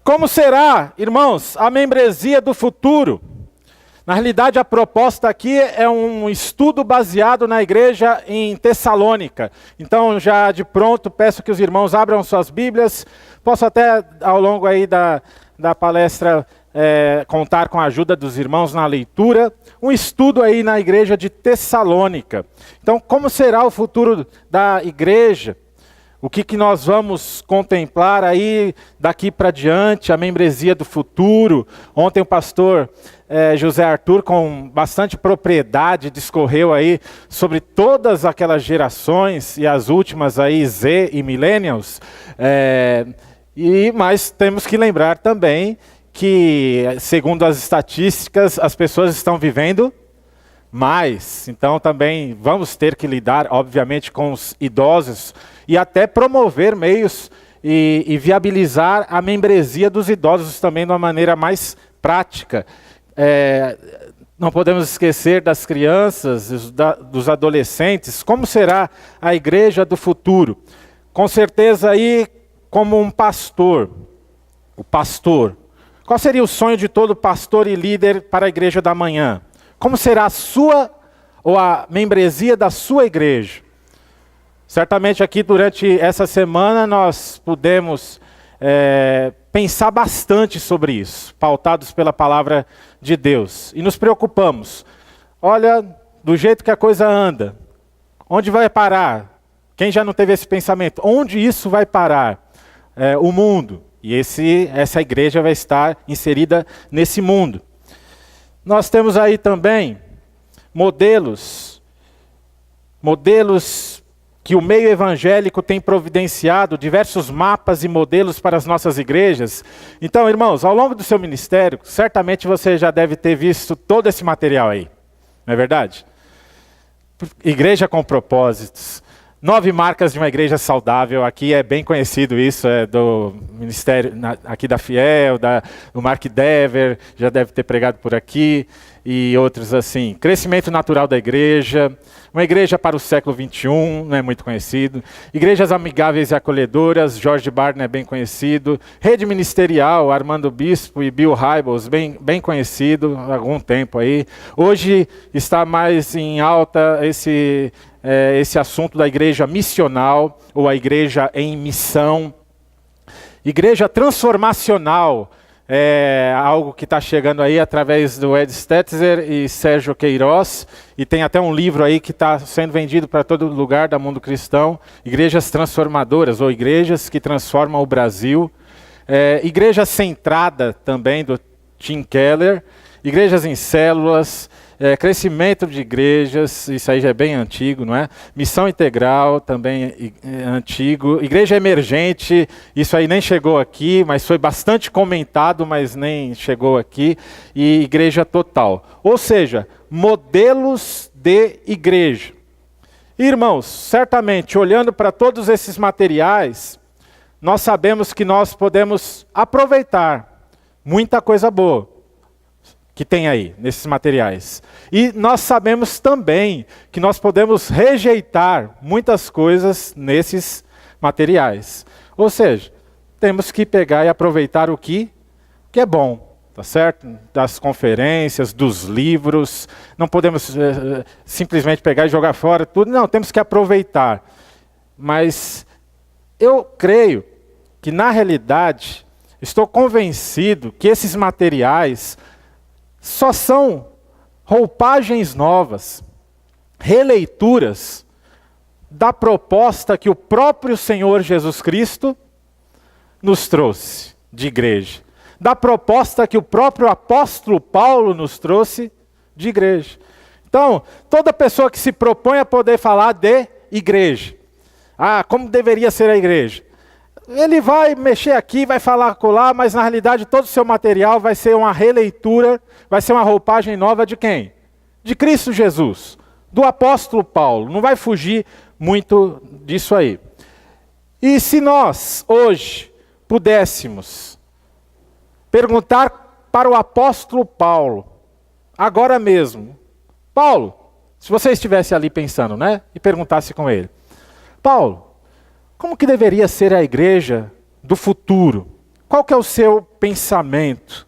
Como será, irmãos, a membresia do futuro? Na realidade, a proposta aqui é um estudo baseado na igreja em Tessalônica. Então, já de pronto, peço que os irmãos abram suas Bíblias. Posso até, ao longo aí da palestra, contar com a ajuda dos irmãos na leitura. Um estudo aí na igreja de Tessalônica. Então, como será o futuro da igreja? O que nós vamos contemplar aí daqui para diante, a membresia do futuro. Ontem o pastor José Arthur, com bastante propriedade, discorreu aí sobre todas aquelas gerações e as últimas aí, Z e Millennials. Mas temos que lembrar também que, segundo as estatísticas, as pessoas estão vivendo mais. Então também vamos ter que lidar, obviamente, com os idosos e até promover meios e viabilizar a membresia dos idosos também de uma maneira mais prática. Não podemos esquecer das crianças, dos adolescentes. Como será a igreja do futuro? Com certeza aí, como um pastor, o pastor. Qual seria o sonho de todo pastor e líder para a igreja da manhã? Como será a sua ou a membresia da sua igreja? Certamente aqui durante essa semana nós pudemos pensar bastante sobre isso, pautados pela palavra de Deus. E nos preocupamos. Olha, do jeito que a coisa anda, onde vai parar? Quem já não teve esse pensamento? Onde isso vai parar? O mundo. E essa igreja vai estar inserida nesse mundo. Nós temos aí também modelos que o meio evangélico tem providenciado, diversos mapas e modelos para as nossas igrejas. Então, irmãos, ao longo do seu ministério, certamente você já deve ter visto todo esse material aí. Não é verdade? Igreja com propósitos. 9 marcas de uma igreja saudável. Aqui é bem conhecido isso, é do ministério aqui da Fiel, do Mark Dever, já deve ter pregado por aqui, e outros assim. Crescimento natural da igreja, uma igreja para o século XXI, não é muito conhecido. Igrejas amigáveis e acolhedoras, George Barna é bem conhecido. Rede ministerial, Armando Bispo e Bill Hybels, bem conhecido há algum tempo aí. Hoje está mais em alta esse assunto da igreja missional, ou a igreja em missão. Igreja transformacional, algo que está chegando aí através do Ed Stetzer e Sérgio Queiroz, e tem até um livro aí que está sendo vendido para todo lugar do mundo cristão, Igrejas Transformadoras, ou Igrejas que Transformam o Brasil. Igreja Centrada também, do Tim Keller. Igrejas em células, crescimento de igrejas, isso aí já é bem antigo, não é? Missão integral, também antigo. Igreja emergente, isso aí nem chegou aqui, mas foi bastante comentado, mas nem chegou aqui. E igreja total. Ou seja, modelos de igreja. Irmãos, certamente, olhando para todos esses materiais, nós sabemos que nós podemos aproveitar muita coisa boa que tem aí, nesses materiais. E nós sabemos também que nós podemos rejeitar muitas coisas nesses materiais. Ou seja, temos que pegar e aproveitar o que é bom, tá certo? Das conferências, dos livros. Não podemos simplesmente pegar e jogar fora tudo. Não, temos que aproveitar. Mas eu creio que, na realidade, estou convencido que esses materiais só são roupagens novas, releituras da proposta que o próprio Senhor Jesus Cristo nos trouxe de igreja. Da proposta que o próprio apóstolo Paulo nos trouxe de igreja. Então, toda pessoa que se propõe a poder falar de igreja, como deveria ser a igreja, ele vai mexer aqui, vai falar acolá, mas na realidade todo o seu material vai ser uma releitura, vai ser uma roupagem nova de quem? De Cristo Jesus, do apóstolo Paulo. Não vai fugir muito disso aí. E se nós, hoje, pudéssemos perguntar para o apóstolo Paulo, agora mesmo, Paulo, se você estivesse ali pensando, né? E perguntasse com ele, Paulo, como que deveria ser a igreja do futuro? Qual que é o seu pensamento?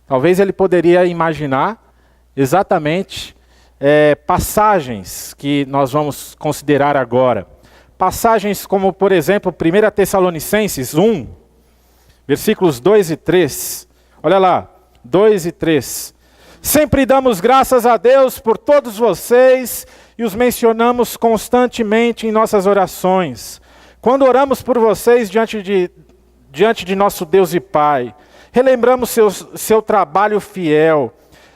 Talvez ele poderia imaginar exatamente passagens que nós vamos considerar agora. Passagens como, por exemplo, 1 Tessalonicenses 1, versículos 2 e 3. Olha lá, 2 e 3. Sempre damos graças a Deus por todos vocês e os mencionamos constantemente em nossas orações. Quando oramos por vocês diante de nosso Deus e Pai, relembramos seu trabalho fiel,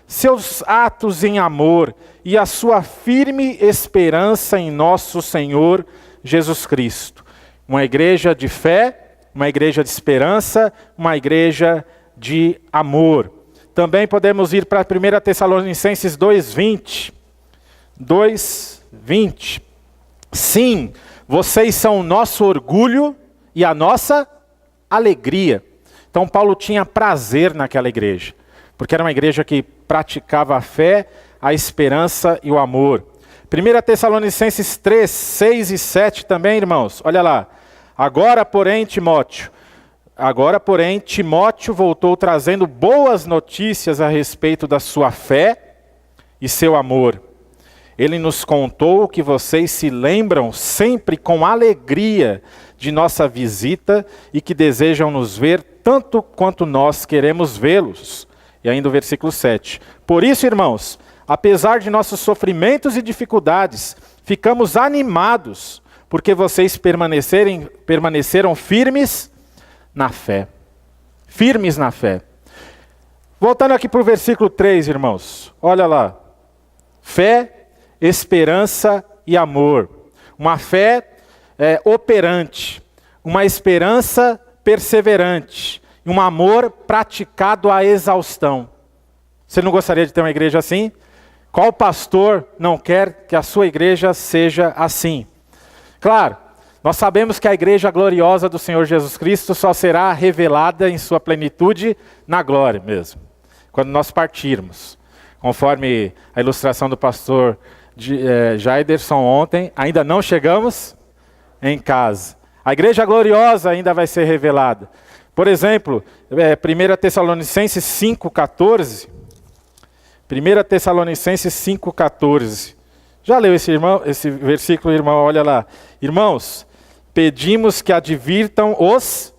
seus atos em amor e a sua firme esperança em nosso Senhor Jesus Cristo. Uma igreja de fé, uma igreja de esperança, uma igreja de amor. Também podemos ir para 1 Tessalonicenses 2:20. 2:20. Sim, vocês são o nosso orgulho e a nossa alegria. Então Paulo tinha prazer naquela igreja, porque era uma igreja que praticava a fé, a esperança e o amor. 1 Tessalonicenses 3, 6 e 7 também, irmãos. Olha lá. Agora, porém, Timóteo voltou trazendo boas notícias a respeito da sua fé e seu amor. Ele nos contou que vocês se lembram sempre com alegria de nossa visita e que desejam nos ver tanto quanto nós queremos vê-los. E ainda o versículo 7. Por isso, irmãos, apesar de nossos sofrimentos e dificuldades, ficamos animados, porque vocês permaneceram firmes na fé. Firmes na fé. Voltando aqui para o versículo 3, irmãos. Olha lá. Fé, esperança e amor. Uma fé operante. Uma esperança perseverante. E um amor praticado à exaustão. Você não gostaria de ter uma igreja assim? Qual pastor não quer que a sua igreja seja assim? Claro. Nós sabemos que a igreja gloriosa do Senhor Jesus Cristo só será revelada em sua plenitude na glória mesmo, quando nós partirmos. Conforme a ilustração do pastor Jaiderson ontem, ainda não chegamos em casa. A igreja gloriosa ainda vai ser revelada. Por exemplo, 1 Tessalonicenses 5,14. 1 Tessalonicenses 5,14. Já leu esse versículo, irmão? Olha lá. Irmãos, pedimos que advirtam os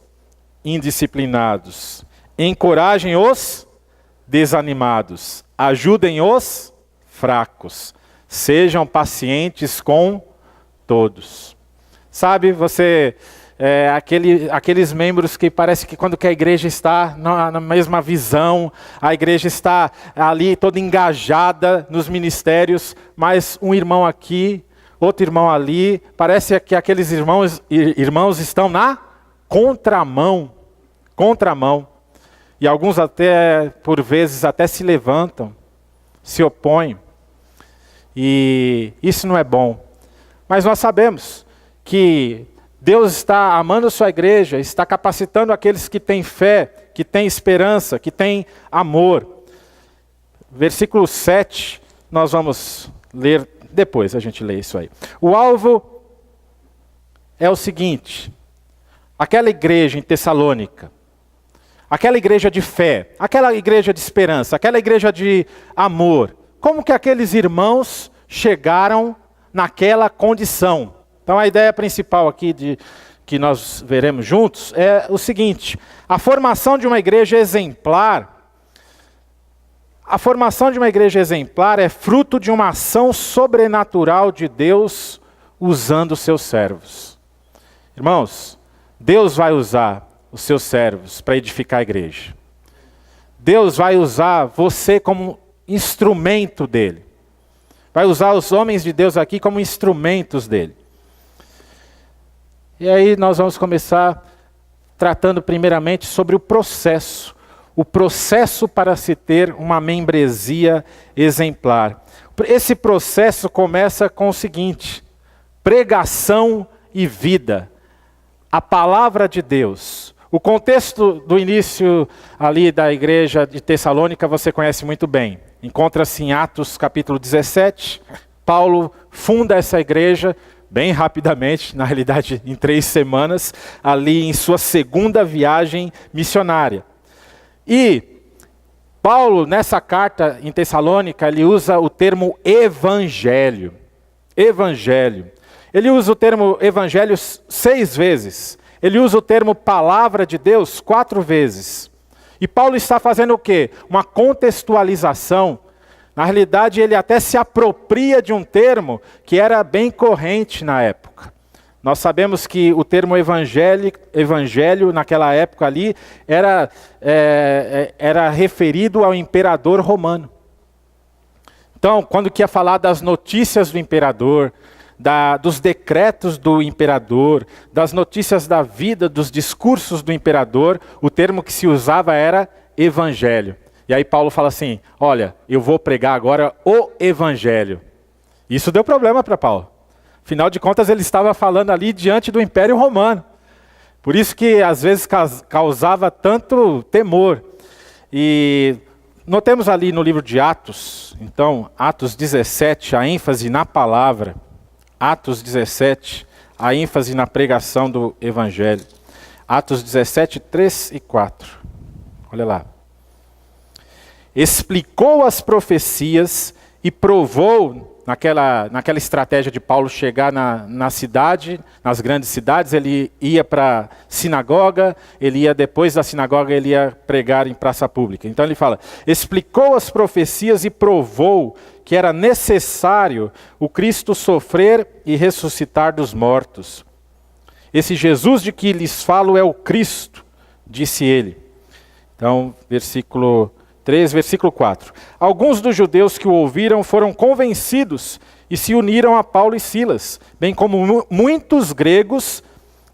indisciplinados, encorajem os desanimados, ajudem os fracos, sejam pacientes com todos. Sabe, você, aqueles membros que parece que quando que a igreja está na mesma visão, a igreja está ali toda engajada nos ministérios, mas um irmão aqui, outro irmão ali, parece que aqueles irmãos estão na contramão. E alguns até, por vezes, até se levantam, se opõem. E isso não é bom. Mas nós sabemos que Deus está amando sua igreja, está capacitando aqueles que têm fé, que têm esperança, que têm amor. Versículo 7, nós vamos ler. Depois a gente lê isso aí. O alvo é o seguinte: aquela igreja em Tessalônica, aquela igreja de fé, aquela igreja de esperança, aquela igreja de amor, como que aqueles irmãos chegaram naquela condição? Então a ideia principal aqui que nós veremos juntos é o seguinte: a formação de uma igreja exemplar, é fruto de uma ação sobrenatural de Deus usando os seus servos. Irmãos, Deus vai usar os seus servos para edificar a igreja. Deus vai usar você como instrumento dele. Vai usar os homens de Deus aqui como instrumentos dele. E aí nós vamos começar tratando primeiramente sobre o processo para se ter uma membresia exemplar. Esse processo começa com o seguinte: pregação e vida. A palavra de Deus. O contexto do início ali da igreja de Tessalônica você conhece muito bem. Encontra-se em Atos capítulo 17. Paulo funda essa igreja bem rapidamente, na realidade em 3 semanas, ali em sua segunda viagem missionária. E Paulo, nessa carta em Tessalônica, ele usa o termo evangelho. Evangelho. Ele usa o termo evangelho 6 vezes. Ele usa o termo palavra de Deus 4 vezes. E Paulo está fazendo o quê? Uma contextualização. Na realidade, ele até se apropria de um termo que era bem corrente na época. Nós sabemos que o termo evangelho naquela época ali era referido ao imperador romano. Então, quando quer falar das notícias do imperador, dos decretos do imperador, das notícias da vida, dos discursos do imperador, o termo que se usava era evangelho. E aí Paulo fala assim, olha, eu vou pregar agora o evangelho. Isso deu problema para Paulo. Afinal de contas, ele estava falando ali diante do Império Romano. Por isso que às vezes causava tanto temor. E notemos ali no livro de Atos, então, Atos 17, a ênfase na palavra. Atos 17, a ênfase na pregação do Evangelho. Atos 17, 3 e 4. Olha lá. Explicou as profecias e provou, naquela estratégia de Paulo chegar na cidade, nas grandes cidades, ele ia para a sinagoga, depois da sinagoga ele ia pregar em praça pública. Então ele fala, explicou as profecias e provou que era necessário o Cristo sofrer e ressuscitar dos mortos. Esse Jesus de que lhes falo é o Cristo, disse ele. Então, versículo 3, versículo 4. Alguns dos judeus que o ouviram foram convencidos e se uniram a Paulo e Silas, bem como muitos gregos,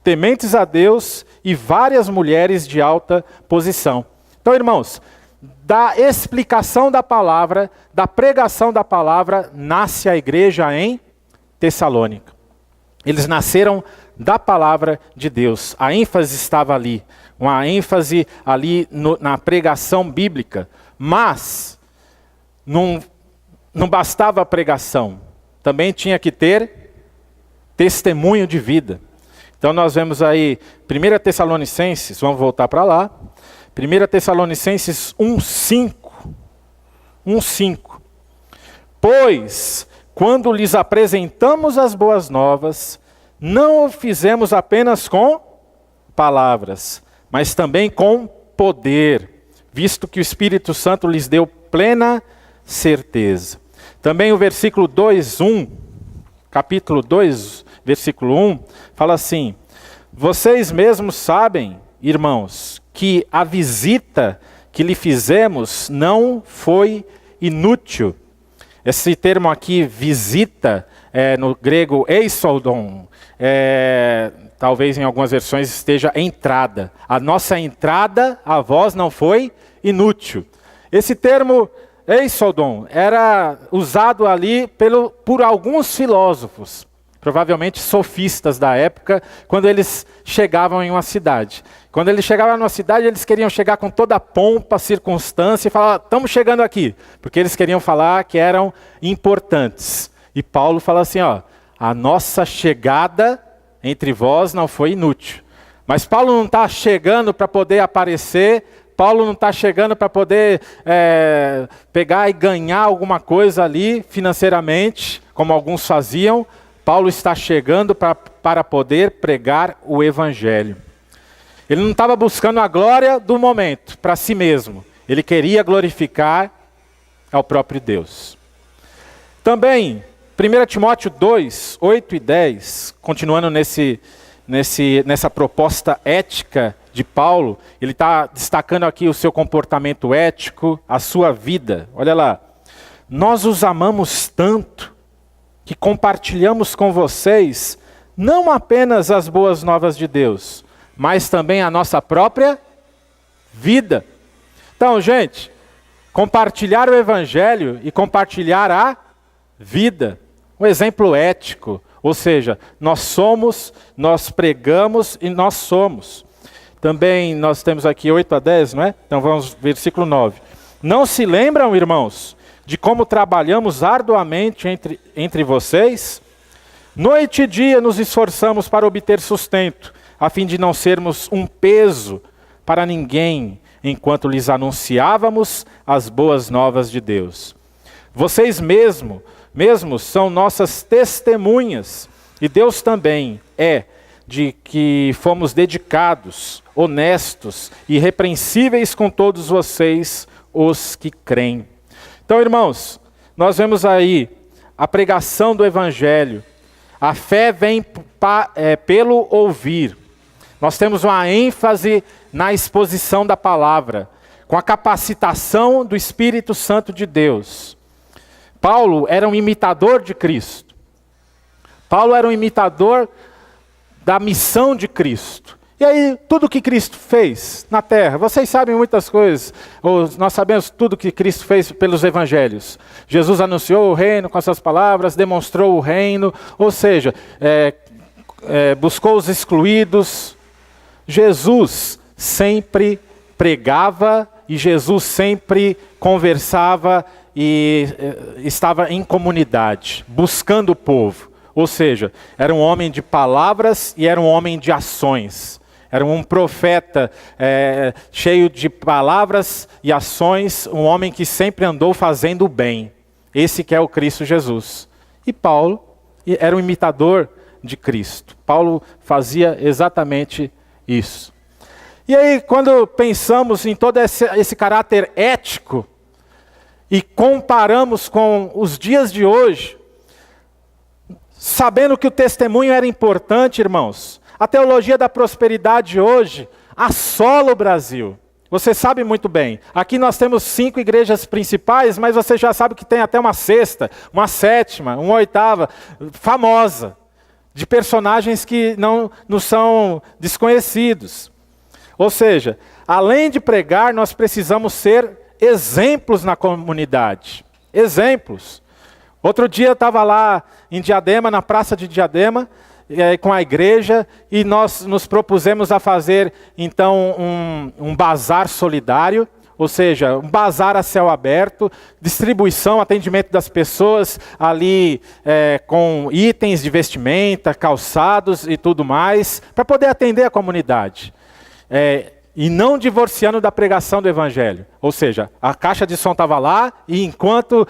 tementes a Deus, e várias mulheres de alta posição. Então, irmãos, da explicação da palavra, da pregação da palavra, nasce a igreja em Tessalônica. Eles nasceram da palavra de Deus. A ênfase estava ali, uma ênfase ali na pregação bíblica. Mas não bastava a pregação, também tinha que ter testemunho de vida. Então nós vemos aí 1 Tessalonicenses, vamos voltar para lá, 1 Tessalonicenses 1:5. 1:5. Pois, quando lhes apresentamos as boas novas, não o fizemos apenas com palavras, mas também com poder, visto que o Espírito Santo lhes deu plena certeza. Também o versículo 2:1, capítulo 2, versículo 1, fala assim, vocês mesmos sabem, irmãos, que a visita que lhe fizemos não foi inútil. Esse termo aqui, visita, no grego eisodon, talvez em algumas versões esteja entrada. A nossa entrada a vós não foi inútil. Esse termo eisodon era usado ali por alguns filósofos, provavelmente sofistas da época, quando eles chegavam em uma cidade. Quando eles chegavam numa cidade, eles queriam chegar com toda a pompa, circunstância e falar, estamos chegando aqui, porque eles queriam falar que eram importantes. E Paulo fala assim, a nossa chegada entre vós não foi inútil. Mas Paulo não está chegando para poder aparecer, Paulo não está chegando para poder pegar e ganhar alguma coisa ali financeiramente, como alguns faziam. Paulo está chegando para poder pregar o Evangelho. Ele não estava buscando a glória do momento para si mesmo. Ele queria glorificar ao próprio Deus. Também, 1 Timóteo 2, 8 e 10, continuando nessa proposta ética de Paulo, ele está destacando aqui o seu comportamento ético, a sua vida. Olha lá. Nós os amamos tanto que compartilhamos com vocês não apenas as boas novas de Deus, mas também a nossa própria vida. Então, gente, compartilhar o Evangelho e compartilhar a vida. Um exemplo ético, ou seja, nós somos, nós pregamos e nós somos. Também nós temos aqui 8 a 10, não é? Então vamos, versículo 9. Não se lembram, irmãos, de como trabalhamos arduamente entre vocês? Noite e dia nos esforçamos para obter sustento, a fim de não sermos um peso para ninguém, enquanto lhes anunciávamos as boas novas de Deus. Vocês mesmos são nossas testemunhas, e Deus também é de que fomos dedicados, honestos e irrepreensíveis com todos vocês, os que creem. Então, irmãos, nós vemos aí a pregação do Evangelho. A fé vem pelo ouvir. Nós temos uma ênfase na exposição da palavra, com a capacitação do Espírito Santo de Deus. Paulo era um imitador de Cristo. Paulo era um imitador da missão de Cristo. E aí, tudo que Cristo fez na terra, vocês sabem muitas coisas, ou nós sabemos tudo que Cristo fez pelos evangelhos. Jesus anunciou o reino com as suas palavras, demonstrou o reino, ou seja, buscou os excluídos. Jesus sempre pregava e Jesus sempre conversava e estava em comunidade, buscando o povo. Ou seja, era um homem de palavras e era um homem de ações. Era um profeta cheio de palavras e ações, um homem que sempre andou fazendo o bem. Esse que é o Cristo Jesus. E Paulo era um imitador de Cristo. Paulo fazia exatamente isso. E aí, quando pensamos em todo esse caráter ético e comparamos com os dias de hoje, sabendo que o testemunho era importante, irmãos, a teologia da prosperidade hoje assola o Brasil. Você sabe muito bem. Aqui nós temos 5 igrejas principais, mas você já sabe que tem até uma 6ª, uma 7ª, uma 8ª, famosa, de personagens que não são desconhecidos. Ou seja, além de pregar, nós precisamos ser exemplos na comunidade. Exemplos. Outro dia eu estava lá em Diadema, na praça de Diadema, com a igreja, e nós nos propusemos a fazer, então, um bazar solidário, ou seja, um bazar a céu aberto, distribuição, atendimento das pessoas ali com itens de vestimenta, calçados e tudo mais, para poder atender a comunidade. E não divorciando da pregação do Evangelho. Ou seja, a caixa de som estava lá, e enquanto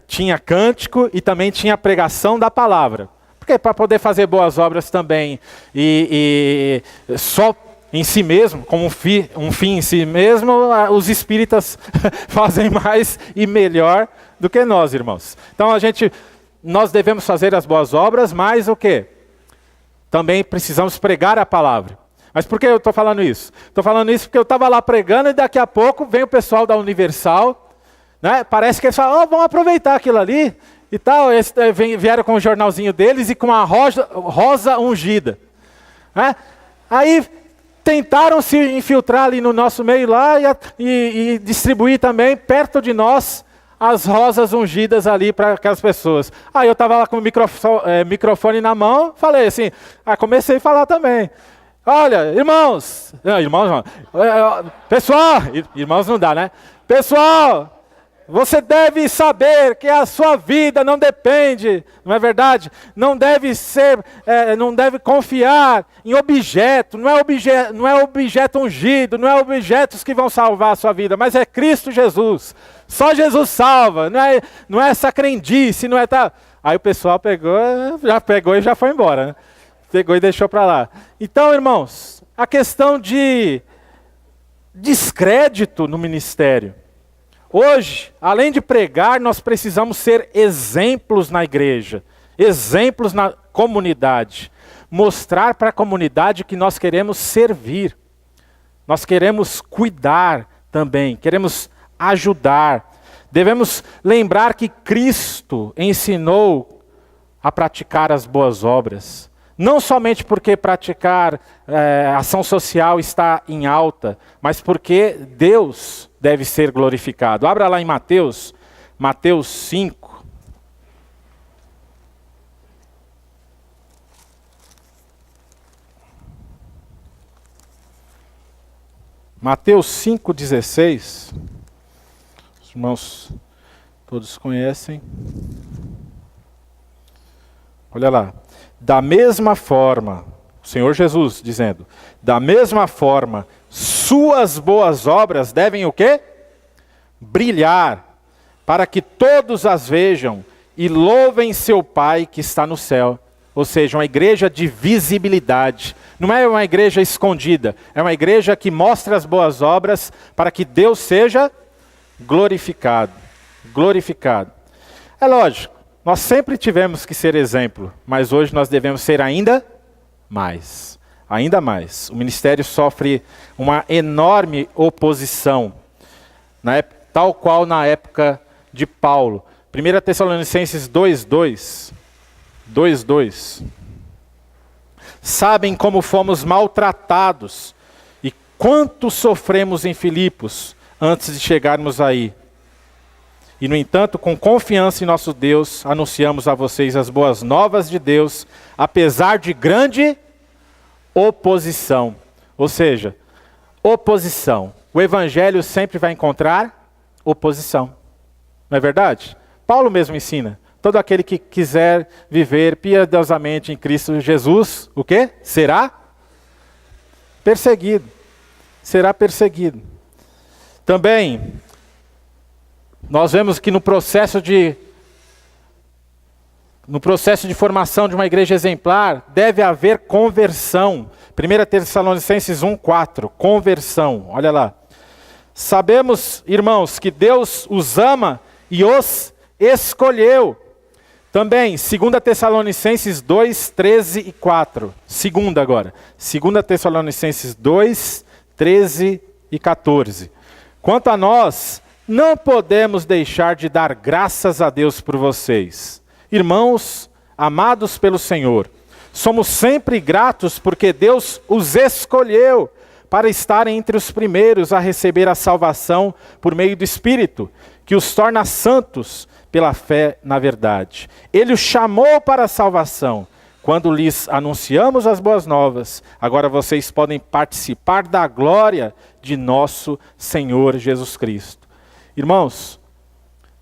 tinha cântico e também tinha pregação da palavra. Porque para poder fazer boas obras também, e só em si mesmo, como um fim em si mesmo, os espíritas fazem mais e melhor do que nós, irmãos. Então nós devemos fazer as boas obras, mas o quê? Também precisamos pregar a palavra. Mas por que eu estou falando isso? Estou falando isso porque eu estava lá pregando e daqui a pouco vem o pessoal da Universal, né? Parece que eles falam, vamos aproveitar aquilo ali e tal. Eles vieram com o jornalzinho deles e com a rosa ungida. Né? Aí tentaram se infiltrar ali no nosso meio lá e distribuir também perto de nós as rosas ungidas ali para aquelas pessoas. Aí eu estava lá com o microfone na mão, falei assim, comecei a falar também. Olha, irmãos, não. Pessoal, irmãos não dá, né? Pessoal, você deve saber que a sua vida não depende, não é verdade? Não deve confiar em objeto, não é objeto ungido, não é objetos que vão salvar a sua vida, mas é Cristo Jesus. Só Jesus salva, não é essa crendice, não é tal. Aí o pessoal pegou e já foi embora, né? Pegou e deixou para lá. Então, irmãos, a questão de descrédito no ministério. Hoje, além de pregar, nós precisamos ser exemplos na igreja, exemplos na comunidade. Mostrar para a comunidade que nós queremos servir. Nós queremos cuidar também, queremos ajudar. Devemos lembrar que Cristo ensinou a praticar as boas obras. Não somente porque praticar ação social está em alta, mas porque Deus deve ser glorificado. Abra lá em Mateus 5. Mateus 5,16. Os irmãos todos conhecem. Olha lá. Da mesma forma, o Senhor Jesus dizendo, da mesma forma, suas boas obras devem o quê? Brilhar, para que todos as vejam e louvem seu Pai que está no céu. Ou seja, uma igreja de visibilidade. Não é uma igreja escondida, é uma igreja que mostra as boas obras para que Deus seja glorificado. Glorificado. É lógico, nós sempre tivemos que ser exemplo, mas hoje nós devemos ser ainda mais. Ainda mais. O ministério sofre uma enorme oposição, tal qual na época de Paulo. 1 Tessalonicenses 2:2. Sabem como fomos maltratados e quanto sofremos em Filipos antes de chegarmos aí. E, no entanto, com confiança em nosso Deus, anunciamos a vocês as boas novas de Deus, apesar de grande oposição. Ou seja, oposição. O evangelho sempre vai encontrar oposição. Não é verdade? Paulo mesmo ensina. Todo aquele que quiser viver piedosamente em Cristo Jesus, o quê? Será perseguido. Será perseguido. Também, nós vemos que no processo de formação de uma igreja exemplar, deve haver conversão. 1 Tessalonicenses 1:4, conversão, olha lá. Sabemos, irmãos, que Deus os ama e os escolheu. Também, 2 Tessalonicenses 2, 13 e 4. Segunda agora. 2 Tessalonicenses 2, 13 e 14. Quanto a nós, não podemos deixar de dar graças a Deus por vocês. Irmãos, amados pelo Senhor, somos sempre gratos porque Deus os escolheu para estarem entre os primeiros a receber a salvação por meio do Espírito, que os torna santos pela fé na verdade. Ele os chamou para a salvação. Quando lhes anunciamos as boas novas, agora vocês podem participar da glória de nosso Senhor Jesus Cristo. Irmãos,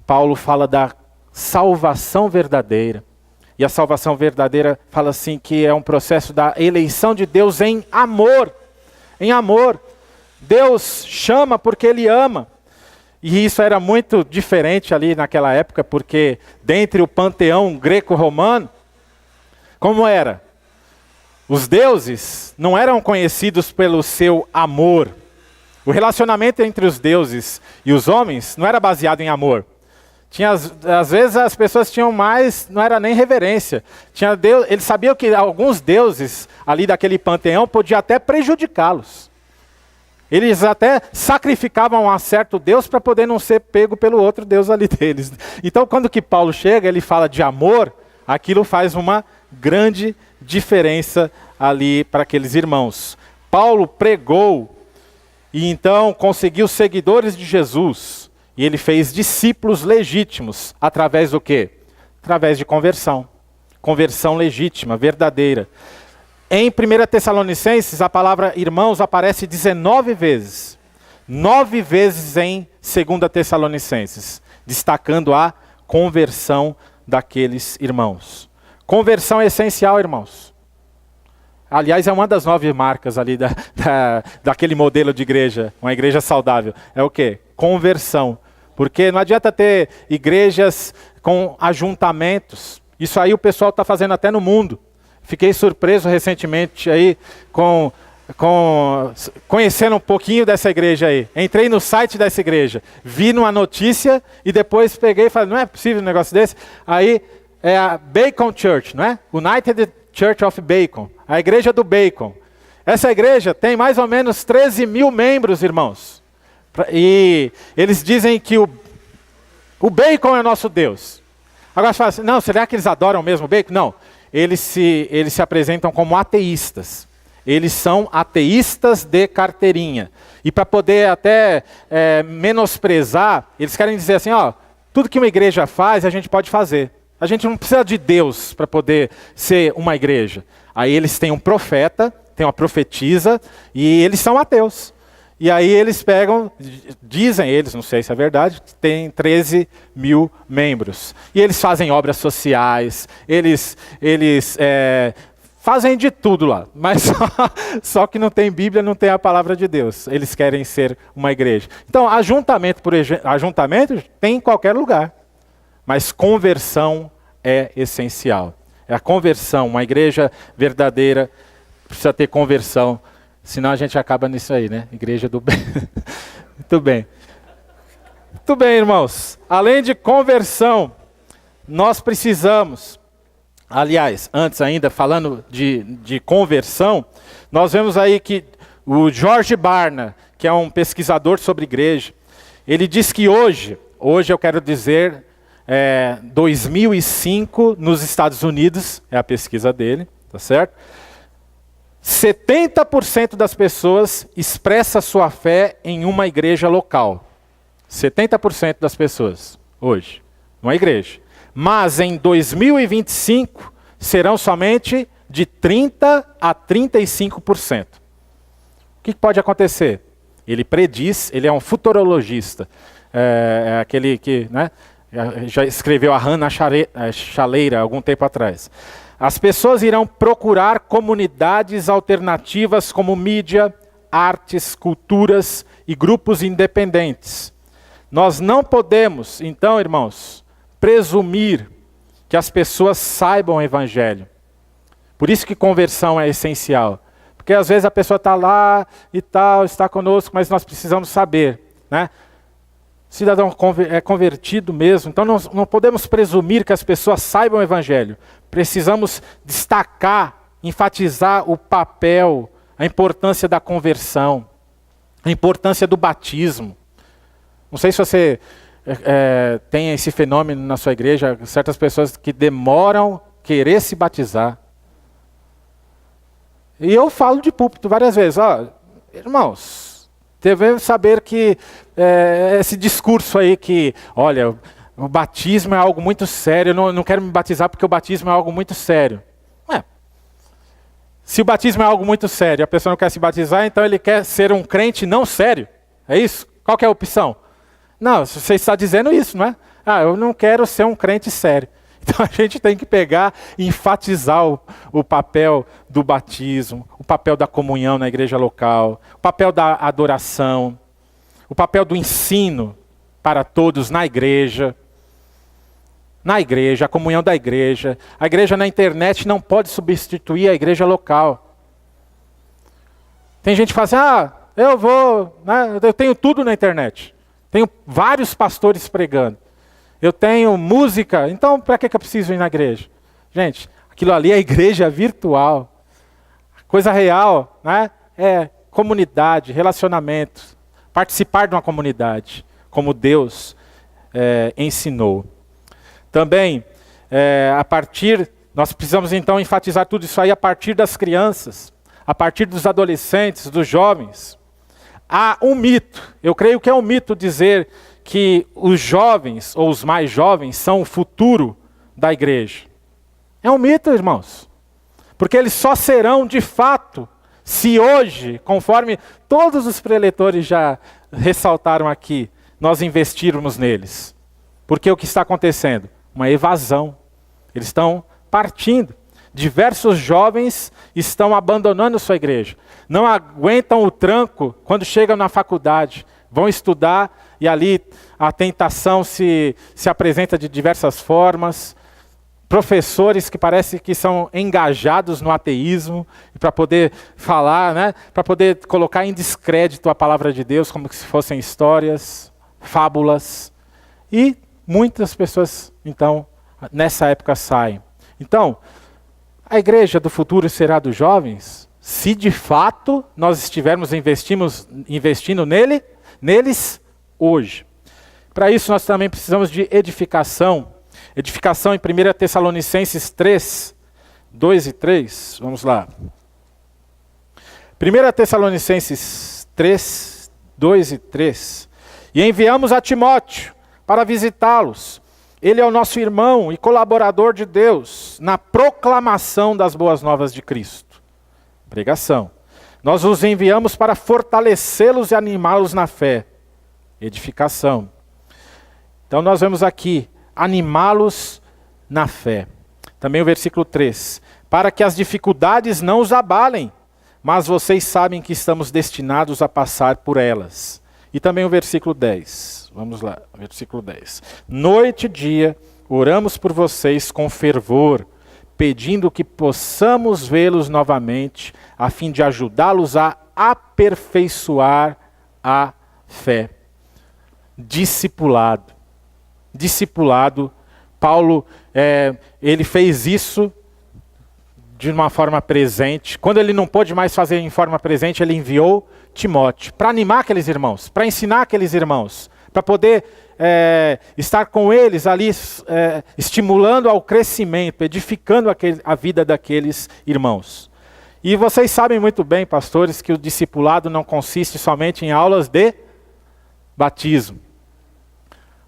Paulo fala da salvação verdadeira. E a salvação verdadeira fala assim que é um processo da eleição de Deus em amor. Em amor. Deus chama porque Ele ama. E isso era muito diferente ali naquela época, porque dentre o panteão greco-romano, como era? Os deuses não eram conhecidos pelo seu amor. O relacionamento entre os deuses e os homens não era baseado em amor. Às vezes as pessoas tinham mais, não era nem reverência. Eles sabiam que alguns deuses ali daquele panteão podiam até prejudicá-los. Eles até sacrificavam a certo Deus para poder não ser pego pelo outro Deus ali deles. Então, quando que Paulo chega, ele fala de amor, aquilo faz uma grande diferença ali para aqueles irmãos. Paulo pregou e então conseguiu seguidores de Jesus. E ele fez discípulos legítimos através do quê? Através de conversão. Conversão legítima, verdadeira. Em 1 Tessalonicenses, a palavra irmãos aparece 19 vezes. 9 vezes em 2 Tessalonicenses, destacando a conversão daqueles irmãos. Conversão é essencial, irmãos. Aliás, é uma das 9 marcas ali daquele modelo de igreja, uma igreja saudável. É o quê? Conversão. Porque não adianta ter igrejas com ajuntamentos. Isso aí o pessoal está fazendo até no mundo. Fiquei surpreso recentemente aí conhecendo um pouquinho dessa igreja aí. Entrei no site dessa igreja, vi numa notícia e depois peguei e falei, não é possível um negócio desse? Aí é a Bacon Church, não é? United Church of Bacon, a igreja do Bacon. Essa igreja tem mais ou menos 13 mil membros, irmãos. E eles dizem que o bacon é nosso Deus. Agora você fala assim, não, será que eles adoram mesmo o bacon? Não. Eles se apresentam como ateístas. Eles são ateístas de carteirinha. E para poder até menosprezar, eles querem dizer assim, ó, tudo que uma igreja faz, a gente pode fazer. A gente não precisa de Deus para poder ser uma igreja. Aí eles têm um profeta, tem uma profetisa, e eles são ateus. E aí eles pegam, dizem eles, não sei se é verdade, que tem 13 mil membros. E eles fazem obras sociais, eles fazem de tudo lá, mas só que não tem Bíblia, não tem a palavra de Deus. Eles querem ser uma igreja. Então, ajuntamento por ajuntamento tem em qualquer lugar, mas conversão é essencial. É a conversão, uma igreja verdadeira precisa ter conversão. Senão a gente acaba nisso aí, né? Igreja do bem. Muito bem. Muito bem, irmãos. Além de conversão, nós precisamos... Aliás, antes ainda, falando de conversão, nós vemos aí que o George Barna, que é um pesquisador sobre igreja, ele diz que hoje eu quero dizer, 2005, nos Estados Unidos, é a pesquisa dele, tá certo? 70% das pessoas expressa sua fé em uma igreja local. 70% das pessoas, hoje, numa igreja. Mas em 2025, serão somente de 30% a 35%. O que pode acontecer? Ele prediz, ele é um futurologista, aquele que já escreveu a Hannah Chaleira algum tempo atrás. As pessoas irão procurar comunidades alternativas como mídia, artes, culturas e grupos independentes. Nós não podemos, então, irmãos, presumir que as pessoas saibam o evangelho. Por isso que conversão é essencial. Porque às vezes a pessoa está lá e tal, está conosco, mas nós precisamos saber, né? O cidadão é convertido mesmo, então não podemos presumir que as pessoas saibam o evangelho. Precisamos destacar, enfatizar o papel, a importância da conversão, a importância do batismo. Não sei se você tem esse fenômeno na sua igreja, certas pessoas que demoram querer se batizar. E eu falo de púlpito várias vezes, irmãos, devemos saber que esse discurso aí que, olha, o batismo é algo muito sério, eu não quero me batizar porque o batismo é algo muito sério. Se o batismo é algo muito sério, a pessoa não quer se batizar, então ele quer ser um crente não sério. É isso? Qual que é a opção? Não, você está dizendo isso, não é? Eu não quero ser um crente sério. Então a gente tem que pegar e enfatizar o papel do batismo, o papel da comunhão na igreja local, o papel da adoração, o papel do ensino para todos na igreja. Na igreja, a comunhão da igreja. A igreja na internet não pode substituir a igreja local. Tem gente que fala assim, eu tenho tudo na internet. Tenho vários pastores pregando. Eu tenho música, então para que eu preciso ir na igreja? Gente, aquilo ali é igreja virtual. Coisa real, né? É comunidade, relacionamento, participar de uma comunidade, como Deus ensinou. Também, nós precisamos então enfatizar tudo isso aí a partir das crianças, a partir dos adolescentes, dos jovens. Há um mito, eu creio que é um mito dizer que os jovens, ou os mais jovens, são o futuro da igreja. É um mito, irmãos. Porque eles só serão, de fato, se hoje, conforme todos os preletores já ressaltaram aqui, nós investirmos neles. Porque o que está acontecendo? Uma evasão. Eles estão partindo. Diversos jovens estão abandonando sua igreja. Não aguentam o tranco quando chegam na faculdade. Vão estudar e ali a tentação se apresenta de diversas formas. Professores que parecem que são engajados no ateísmo para poder falar, né? Para poder colocar em descrédito a palavra de Deus como se fossem histórias, fábulas. E muitas pessoas, então, nessa época saem. Então, a igreja do futuro será dos jovens? Se de fato nós estivermos investindo neles hoje. Para isso nós também precisamos de edificação. Edificação em 1 Tessalonicenses 3, 2 e 3. Vamos lá. 1 Tessalonicenses 3, 2 e 3. E enviamos a Timóteo para visitá-los. Ele é o nosso irmão e colaborador de Deus na proclamação das boas novas de Cristo. Pregação. Nós os enviamos para fortalecê-los e animá-los na fé. Edificação. Então nós vemos aqui, animá-los na fé. Também o versículo 3. Para que as dificuldades não os abalem, mas vocês sabem que estamos destinados a passar por elas. E também o versículo 10. Vamos lá, versículo 10. Noite e dia, oramos por vocês com fervor, pedindo que possamos vê-los novamente, a fim de ajudá-los a aperfeiçoar a fé. Discipulado. Discipulado. Paulo, ele fez isso de uma forma presente. Quando ele não pôde mais fazer em forma presente, ele enviou Timóteo para animar aqueles irmãos, para ensinar aqueles irmãos, para poder estar com eles ali, estimulando ao crescimento, edificando a vida daqueles irmãos. E vocês sabem muito bem, pastores, que o discipulado não consiste somente em aulas de batismo.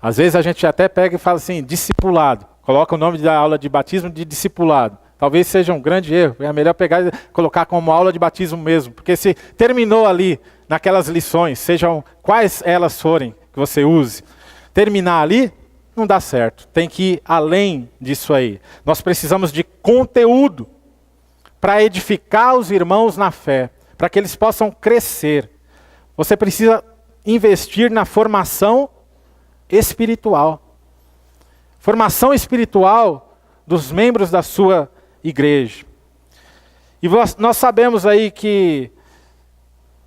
Às vezes a gente até pega e fala assim, discipulado. Coloca o nome da aula de batismo de discipulado. Talvez seja um grande erro. É melhor pegar e colocar como aula de batismo mesmo. Porque se terminou ali, naquelas lições, sejam quais elas forem que você use, terminar ali, não dá certo. Tem que ir além disso aí. Nós precisamos de conteúdo para edificar os irmãos na fé, para que eles possam crescer. Você precisa investir na formação espiritual. Formação espiritual dos membros da sua igreja. E nós sabemos aí que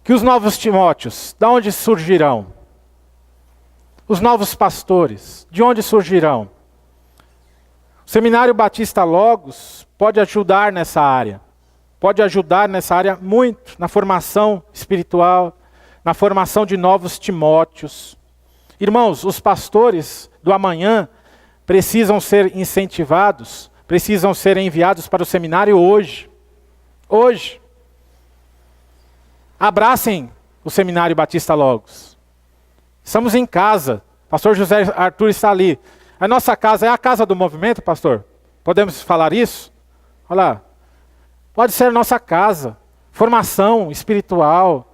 os novos Timóteos, de onde surgirão? Os novos pastores, de onde surgirão? O Seminário Batista Logos pode ajudar nessa área. Pode ajudar nessa área muito, na formação espiritual, na formação de novos Timóteos. Irmãos, os pastores do amanhã precisam ser incentivados, precisam ser enviados para o seminário hoje. Hoje. Abracem o Seminário Batista Logos. Estamos em casa. Pastor José Arthur está ali. A nossa casa é a casa do movimento, pastor? Podemos falar isso? Olha lá. Pode ser a nossa casa. Formação espiritual.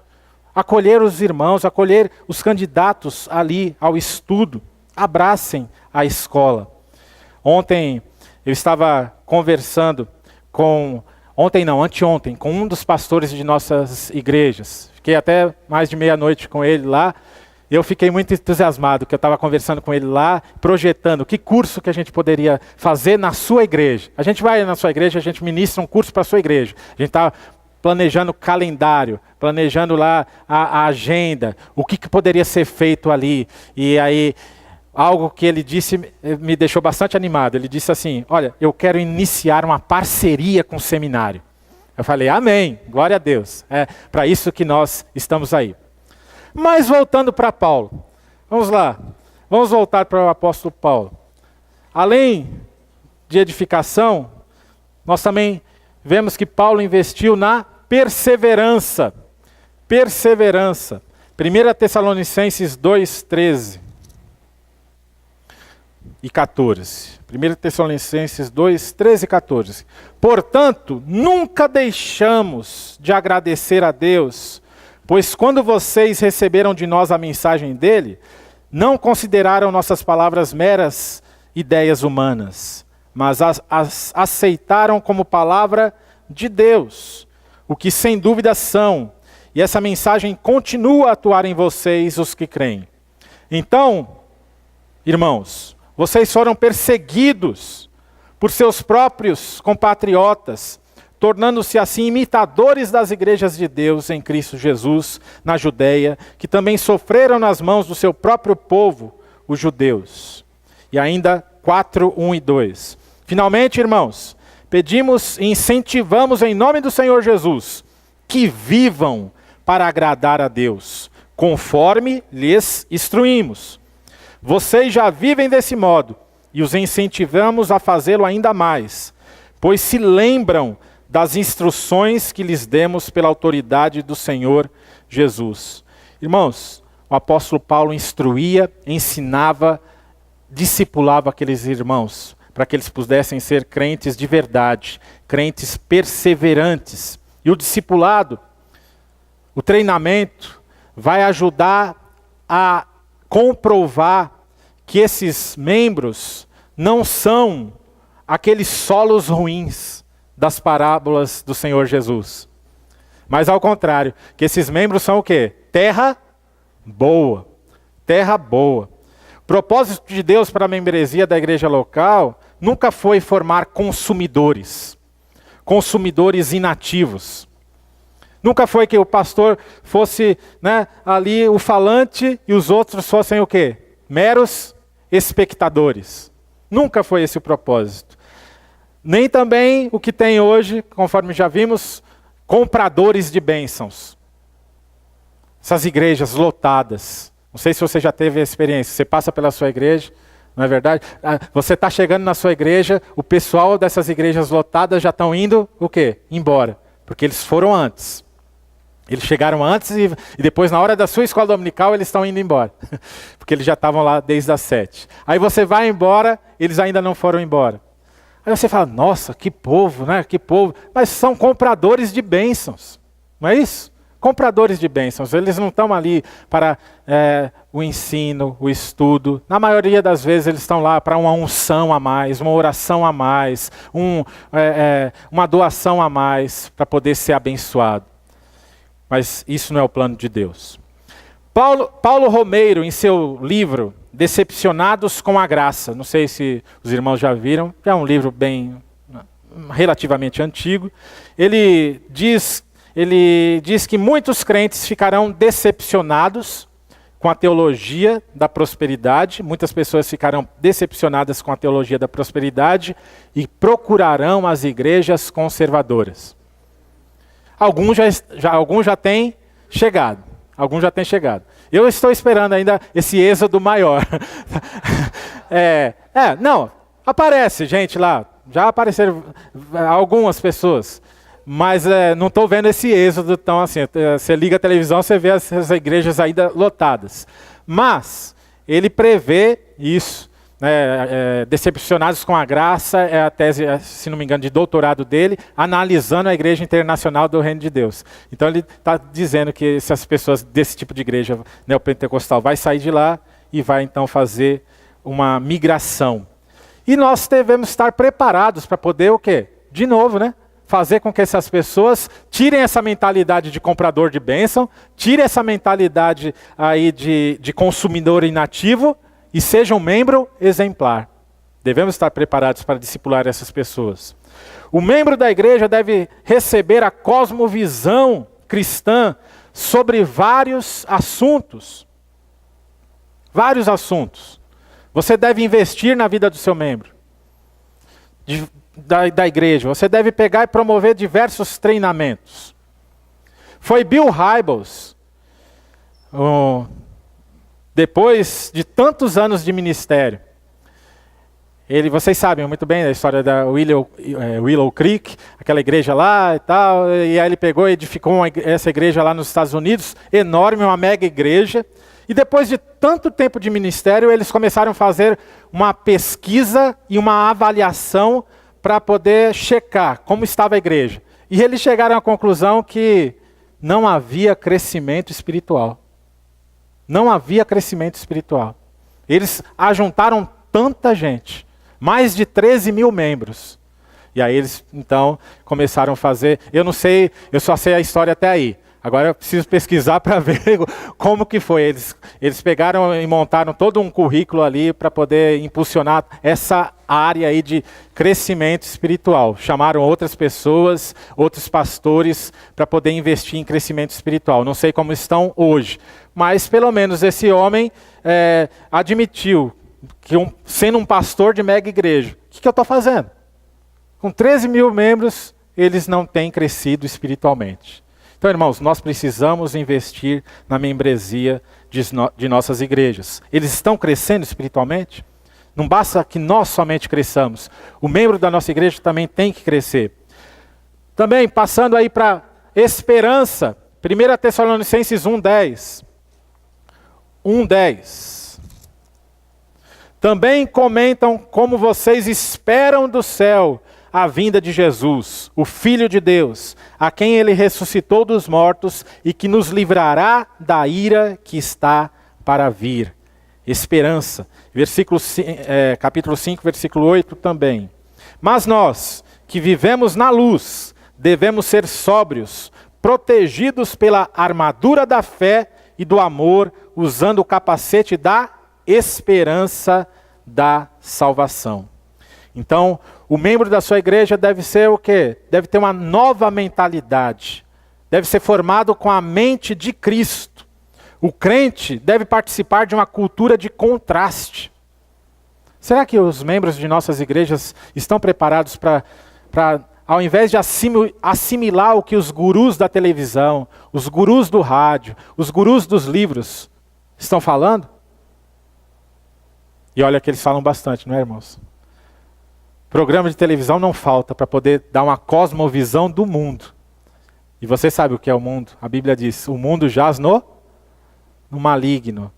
Acolher os irmãos, acolher os candidatos ali ao estudo. Abracem a escola. Ontem eu estava conversando anteontem, com um dos pastores de nossas igrejas. Fiquei até mais de meia-noite com ele lá. E eu fiquei muito entusiasmado, que eu estava conversando com ele lá, projetando que curso que a gente poderia fazer na sua igreja. A gente vai na sua igreja, a gente ministra um curso para a sua igreja. A gente está planejando o calendário, planejando lá a agenda, o que poderia ser feito ali. E aí, algo que ele disse me deixou bastante animado. Ele disse assim, olha, eu quero iniciar uma parceria com o seminário. Eu falei, amém, glória a Deus. É para isso que nós estamos aí. Mas voltando para Paulo, vamos lá, vamos voltar para o apóstolo Paulo. Além de edificação, nós também vemos que Paulo investiu na perseverança. Perseverança. 1 Tessalonicenses 2, 13 e 14. 1 Tessalonicenses 2, 13 e 14. Portanto, nunca deixamos de agradecer a Deus, pois quando vocês receberam de nós a mensagem dele, não consideraram nossas palavras meras ideias humanas, mas as aceitaram como palavra de Deus, o que sem dúvida são, e essa mensagem continua a atuar em vocês, os que creem. Então, irmãos, vocês foram perseguidos por seus próprios compatriotas, tornando-se assim imitadores das igrejas de Deus em Cristo Jesus, na Judeia, que também sofreram nas mãos do seu próprio povo, os judeus. E ainda 4, 1 e 2. Finalmente, irmãos, pedimos e incentivamos em nome do Senhor Jesus, que vivam para agradar a Deus, conforme lhes instruímos. Vocês já vivem desse modo, e os incentivamos a fazê-lo ainda mais, pois se lembram das instruções que lhes demos pela autoridade do Senhor Jesus. Irmãos, o apóstolo Paulo instruía, ensinava, discipulava aqueles irmãos, para que eles pudessem ser crentes de verdade, crentes perseverantes. E o discipulado o treinamento vai ajudar a comprovar que esses membros não são aqueles solos ruins das parábolas do Senhor Jesus. Mas ao contrário, que esses membros são o quê? Terra boa. Terra boa. O propósito de Deus para a membresia da igreja local nunca foi formar consumidores inativos. Nunca foi que o pastor fosse, ali o falante e os outros fossem o quê? Meros espectadores. Nunca foi esse o propósito. Nem também o que tem hoje, conforme já vimos, compradores de bênçãos. Essas igrejas lotadas. Não sei se você já teve a experiência. Você passa pela sua igreja, não é verdade? Você está chegando na sua igreja, o pessoal dessas igrejas lotadas já estão indo, o quê? Embora. Porque eles foram antes. Eles chegaram antes e depois, na hora da sua escola dominical, eles estão indo embora. Porque eles já estavam lá desde as 7. Aí você vai embora, eles ainda não foram embora. Aí você fala, nossa, que povo, né? Que povo. Mas são compradores de bênçãos. Não é isso? Compradores de bênçãos. Eles não estão ali para o ensino, o estudo. Na maioria das vezes eles estão lá para uma unção a mais, uma oração a mais, uma doação a mais para poder ser abençoado. Mas isso não é o plano de Deus. Paulo Romeiro, em seu livro Decepcionados com a Graça, não sei se os irmãos já viram, é um livro relativamente antigo, ele diz que muitos crentes ficarão decepcionados com a teologia da prosperidade, muitas pessoas ficarão decepcionadas com a teologia da prosperidade e procurarão as igrejas conservadoras. Alguns já têm chegado. Eu estou esperando ainda esse êxodo maior. Não, aparece gente lá. Já apareceram algumas pessoas. Mas não estou vendo esse êxodo tão assim. Você liga a televisão, você vê essas igrejas ainda lotadas. Mas ele prevê isso. Decepcionados com a graça, é a tese, se não me engano, de doutorado dele, analisando a igreja internacional do reino de Deus. Então ele está dizendo que essas pessoas desse tipo de igreja neopentecostal vai sair de lá e vai então fazer uma migração. E nós devemos estar preparados para poder o quê? De novo, fazer com que essas pessoas tirem essa mentalidade de comprador de bênção, tirem essa mentalidade aí de consumidor inativo, e seja um membro exemplar. Devemos estar preparados para discipular essas pessoas. O membro da igreja deve receber a cosmovisão cristã sobre vários assuntos. Vários assuntos. Você deve investir na vida do seu membro, da igreja. Você deve pegar e promover diversos treinamentos. Foi Bill Hybels, depois de tantos anos de ministério, vocês sabem muito bem a história da Willow Creek, aquela igreja lá e tal, e aí ele pegou e edificou essa igreja lá nos Estados Unidos, enorme, uma mega igreja, e depois de tanto tempo de ministério, eles começaram a fazer uma pesquisa e uma avaliação para poder checar como estava a igreja. E eles chegaram à conclusão que não havia crescimento espiritual. Não havia crescimento espiritual. Eles ajuntaram tanta gente, mais de 13 mil membros. E aí eles, então, começaram a fazer, eu não sei, eu só sei a história até aí. Agora eu preciso pesquisar para ver como que foi. Eles pegaram e montaram todo um currículo ali para poder impulsionar essa área aí de crescimento espiritual. Chamaram outras pessoas, outros pastores, para poder investir em crescimento espiritual. Não sei como estão hoje, mas pelo menos esse homem admitiu que sendo um pastor de mega igreja, o que eu estou fazendo? Com 13 mil membros, eles não têm crescido espiritualmente. Então, irmãos, nós precisamos investir na membresia de nossas igrejas. Eles estão crescendo espiritualmente? Não basta que nós somente cresçamos. O membro da nossa igreja também tem que crescer. Também, passando aí para esperança, 1 Tessalonicenses 1:10. 1:10. Também comentam como vocês esperam do céu a vinda de Jesus, o Filho de Deus, a quem ele ressuscitou dos mortos e que nos livrará da ira que está para vir. Esperança. Capítulo 5, versículo 8 também. Mas nós, que vivemos na luz, devemos ser sóbrios, protegidos pela armadura da fé e do amor, usando o capacete da esperança da salvação. Então, o membro da sua igreja deve ser o quê? Deve ter uma nova mentalidade. Deve ser formado com a mente de Cristo. O crente deve participar de uma cultura de contraste. Será que os membros de nossas igrejas estão preparados para ao invés de assimilar o que os gurus da televisão, os gurus do rádio, os gurus dos livros estão falando? E olha que eles falam bastante, não é, irmãos? Programa de televisão não falta para poder dar uma cosmovisão do mundo. E você sabe o que é o mundo? A Bíblia diz, o mundo jaz no maligno.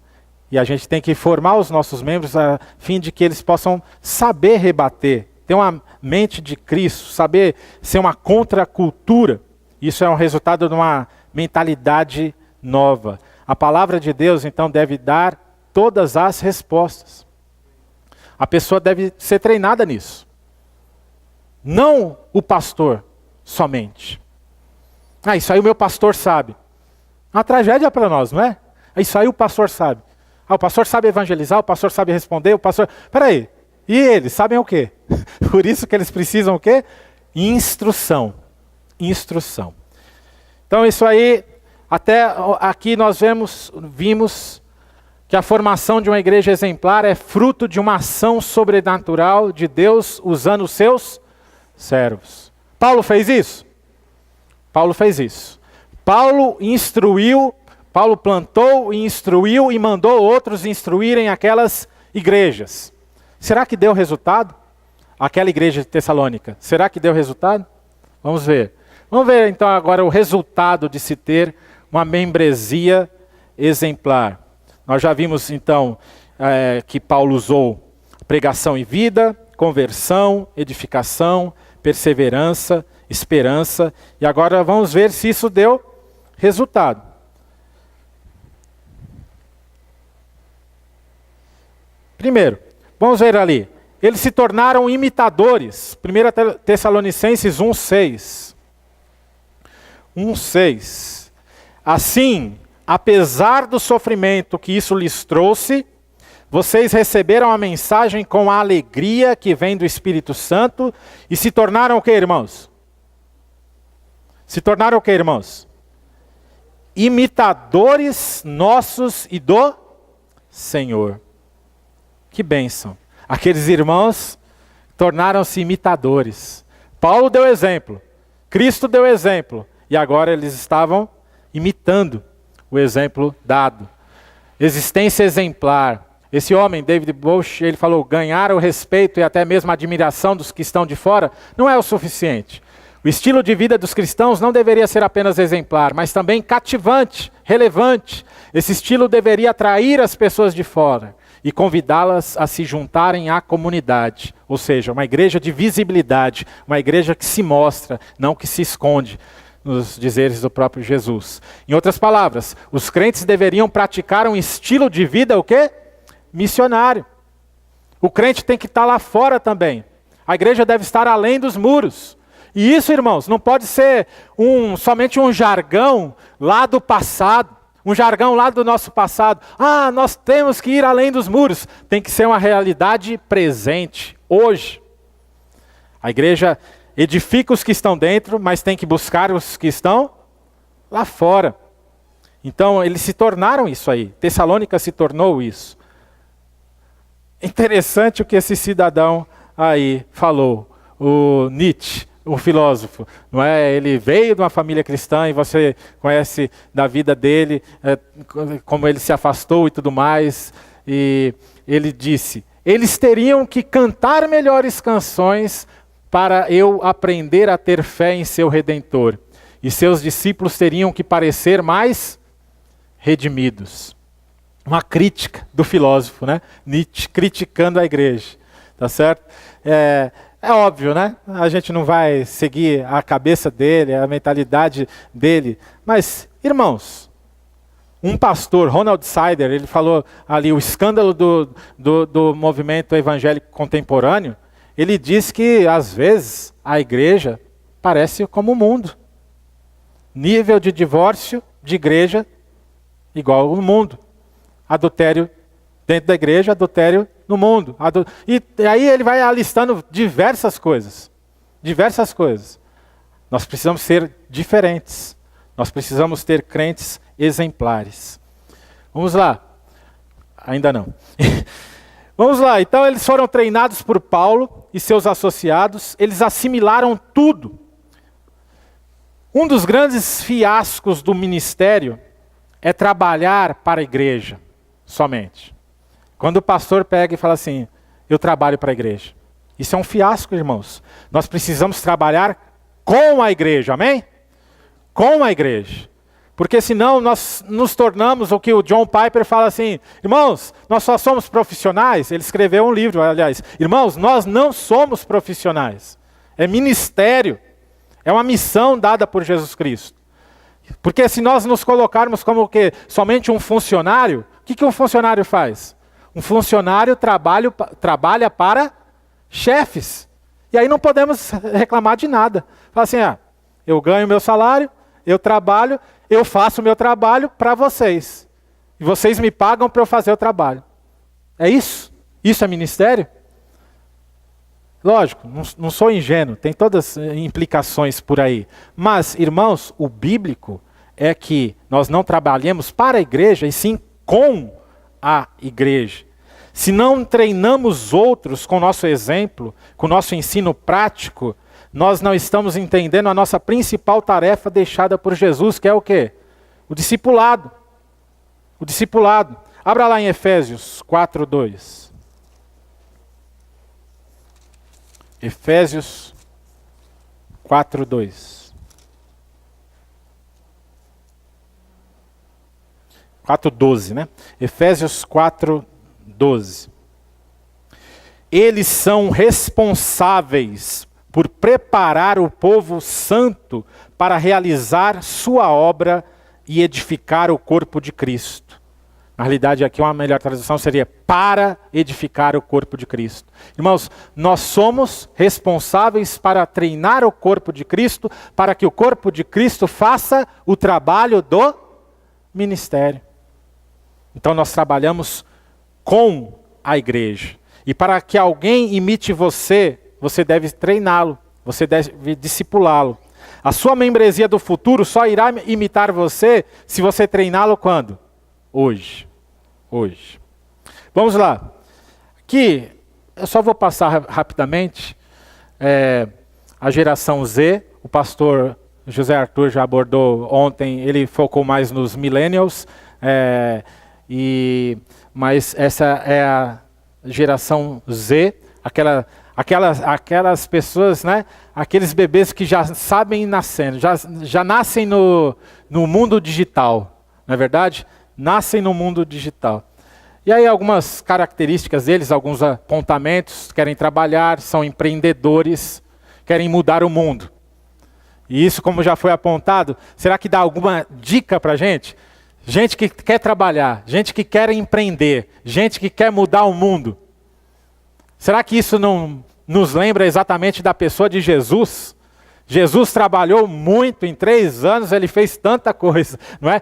E a gente tem que formar os nossos membros a fim de que eles possam saber rebater, ter uma mente de Cristo, saber ser uma contracultura. Isso é um resultado de uma mentalidade nova. A palavra de Deus, então, deve dar todas as respostas. A pessoa deve ser treinada nisso. Não o pastor somente. Isso aí o meu pastor sabe. É uma tragédia para nós, não é? Isso aí o pastor sabe. O pastor sabe evangelizar, o pastor sabe responder, o pastor... Peraí, e eles sabem o quê? Por isso que eles precisam o quê? Instrução. Instrução. Então isso aí, até aqui nós vimos que a formação de uma igreja exemplar é fruto de uma ação sobrenatural de Deus usando os seus servos. Paulo fez isso? Paulo fez isso. Paulo instruiu, Paulo plantou e instruiu e mandou outros instruírem aquelas igrejas. Será que deu resultado? Aquela igreja de Tessalônica, será que deu resultado? Vamos ver. Vamos ver então agora o resultado de se ter uma membresia exemplar. Nós já vimos então que Paulo usou pregação e vida, conversão, edificação, perseverança, esperança. E agora vamos ver se isso deu resultado. Primeiro, vamos ver ali. Eles se tornaram imitadores. 1 Tessalonicenses 1:6. 1:6. Assim, apesar do sofrimento que isso lhes trouxe, vocês receberam a mensagem com a alegria que vem do Espírito Santo e se tornaram o que, irmãos? Se tornaram o que, irmãos? Imitadores nossos e do Senhor. Que bênção. Aqueles irmãos tornaram-se imitadores. Paulo deu exemplo, Cristo deu exemplo, e agora eles estavam imitando o exemplo dado. Existência exemplar. Esse homem, David Bosch, ele falou, ganhar o respeito e até mesmo a admiração dos que estão de fora não é o suficiente. O estilo de vida dos cristãos não deveria ser apenas exemplar, mas também cativante, relevante. Esse estilo deveria atrair as pessoas de fora e convidá-las a se juntarem à comunidade. Ou seja, uma igreja de visibilidade, uma igreja que se mostra, não que se esconde, nos dizeres do próprio Jesus. Em outras palavras, os crentes deveriam praticar um estilo de vida, o quê? Missionário. O crente tem que estar lá fora também. A igreja deve estar além dos muros. E isso, irmãos, não pode ser somente um jargão lá do passado. Um jargão lá do nosso passado. Nós temos que ir além dos muros. Tem que ser uma realidade presente, hoje. A igreja edifica os que estão dentro, mas tem que buscar os que estão lá fora. Então, eles se tornaram isso aí. Tessalônica se tornou isso. Interessante o que esse cidadão aí falou. O Nietzsche, o filósofo, não é? Ele veio de uma família cristã e você conhece da vida dele, como ele se afastou e tudo mais. E ele disse, eles teriam que cantar melhores canções para eu aprender a ter fé em seu Redentor. E seus discípulos teriam que parecer mais redimidos. Uma crítica do filósofo, né? Nietzsche criticando a igreja, tá certo? É óbvio, né? A gente não vai seguir a cabeça dele, a mentalidade dele. Mas, irmãos, um pastor, Ronald Sider, ele falou ali o escândalo do movimento evangélico contemporâneo. Ele diz que, às vezes, a igreja parece como o mundo. Nível de divórcio de igreja igual ao mundo. Adultério dentro da igreja, adultério no mundo. E aí ele vai alistando diversas coisas. Diversas coisas. Nós precisamos ser diferentes. Nós precisamos ter crentes exemplares. Vamos lá. Ainda não. Vamos lá. Então eles foram treinados por Paulo e seus associados. Eles assimilaram tudo. Um dos grandes fiascos do ministério é trabalhar para a igreja somente. Quando o pastor pega e fala assim, eu trabalho para a igreja. Isso é um fiasco, irmãos. Nós precisamos trabalhar com a igreja, amém? Com a igreja. Porque senão nós nos tornamos o que o John Piper fala assim, irmãos, nós só somos profissionais. Ele escreveu um livro, aliás. Irmãos, nós não somos profissionais. É ministério. É uma missão dada por Jesus Cristo. Porque se nós nos colocarmos como que somente um funcionário, o que um funcionário faz? Um funcionário trabalha para chefes. E aí não podemos reclamar de nada. Fala assim, eu ganho meu salário, eu trabalho, eu faço o meu trabalho para vocês. E vocês me pagam para eu fazer o trabalho. É isso? Isso é ministério? Lógico, não sou ingênuo, tem todas as implicações por aí. Mas, irmãos, o bíblico é que nós não trabalhemos para a igreja, e sim com a igreja. Se não treinamos outros com o nosso exemplo, com o nosso ensino prático, nós não estamos entendendo a nossa principal tarefa deixada por Jesus, que é o quê? O discipulado. O discipulado. Abra lá em Efésios 4:2. Efésios 4:2. 4:12, né? Efésios 4:12. Eles são responsáveis por preparar o povo santo para realizar sua obra e edificar o corpo de Cristo. Na realidade, aqui uma melhor tradução seria para edificar o corpo de Cristo. Irmãos, nós somos responsáveis para treinar o corpo de Cristo, para que o corpo de Cristo faça o trabalho do ministério. Então nós trabalhamos com a igreja. E para que alguém imite você, você deve treiná-lo, você deve discipulá-lo. A sua membresia do futuro só irá imitar você se você treiná-lo quando? Hoje. Hoje. Vamos lá. Aqui, eu só vou passar rapidamente a geração Z. O pastor José Arthur já abordou ontem, ele focou mais nos millennials, mas essa é a geração Z, aquelas pessoas, né? Aqueles bebês que já sabem nascendo, já nascem no mundo digital, não é verdade? Nascem no mundo digital. E aí algumas características deles, alguns apontamentos, querem trabalhar, são empreendedores, querem mudar o mundo. E isso, como já foi apontado, será que dá alguma dica para a gente? Gente que quer trabalhar, gente que quer empreender, gente que quer mudar o mundo. Será que isso não nos lembra exatamente da pessoa de Jesus? Jesus trabalhou muito, em 3 anos ele fez tanta coisa, não é?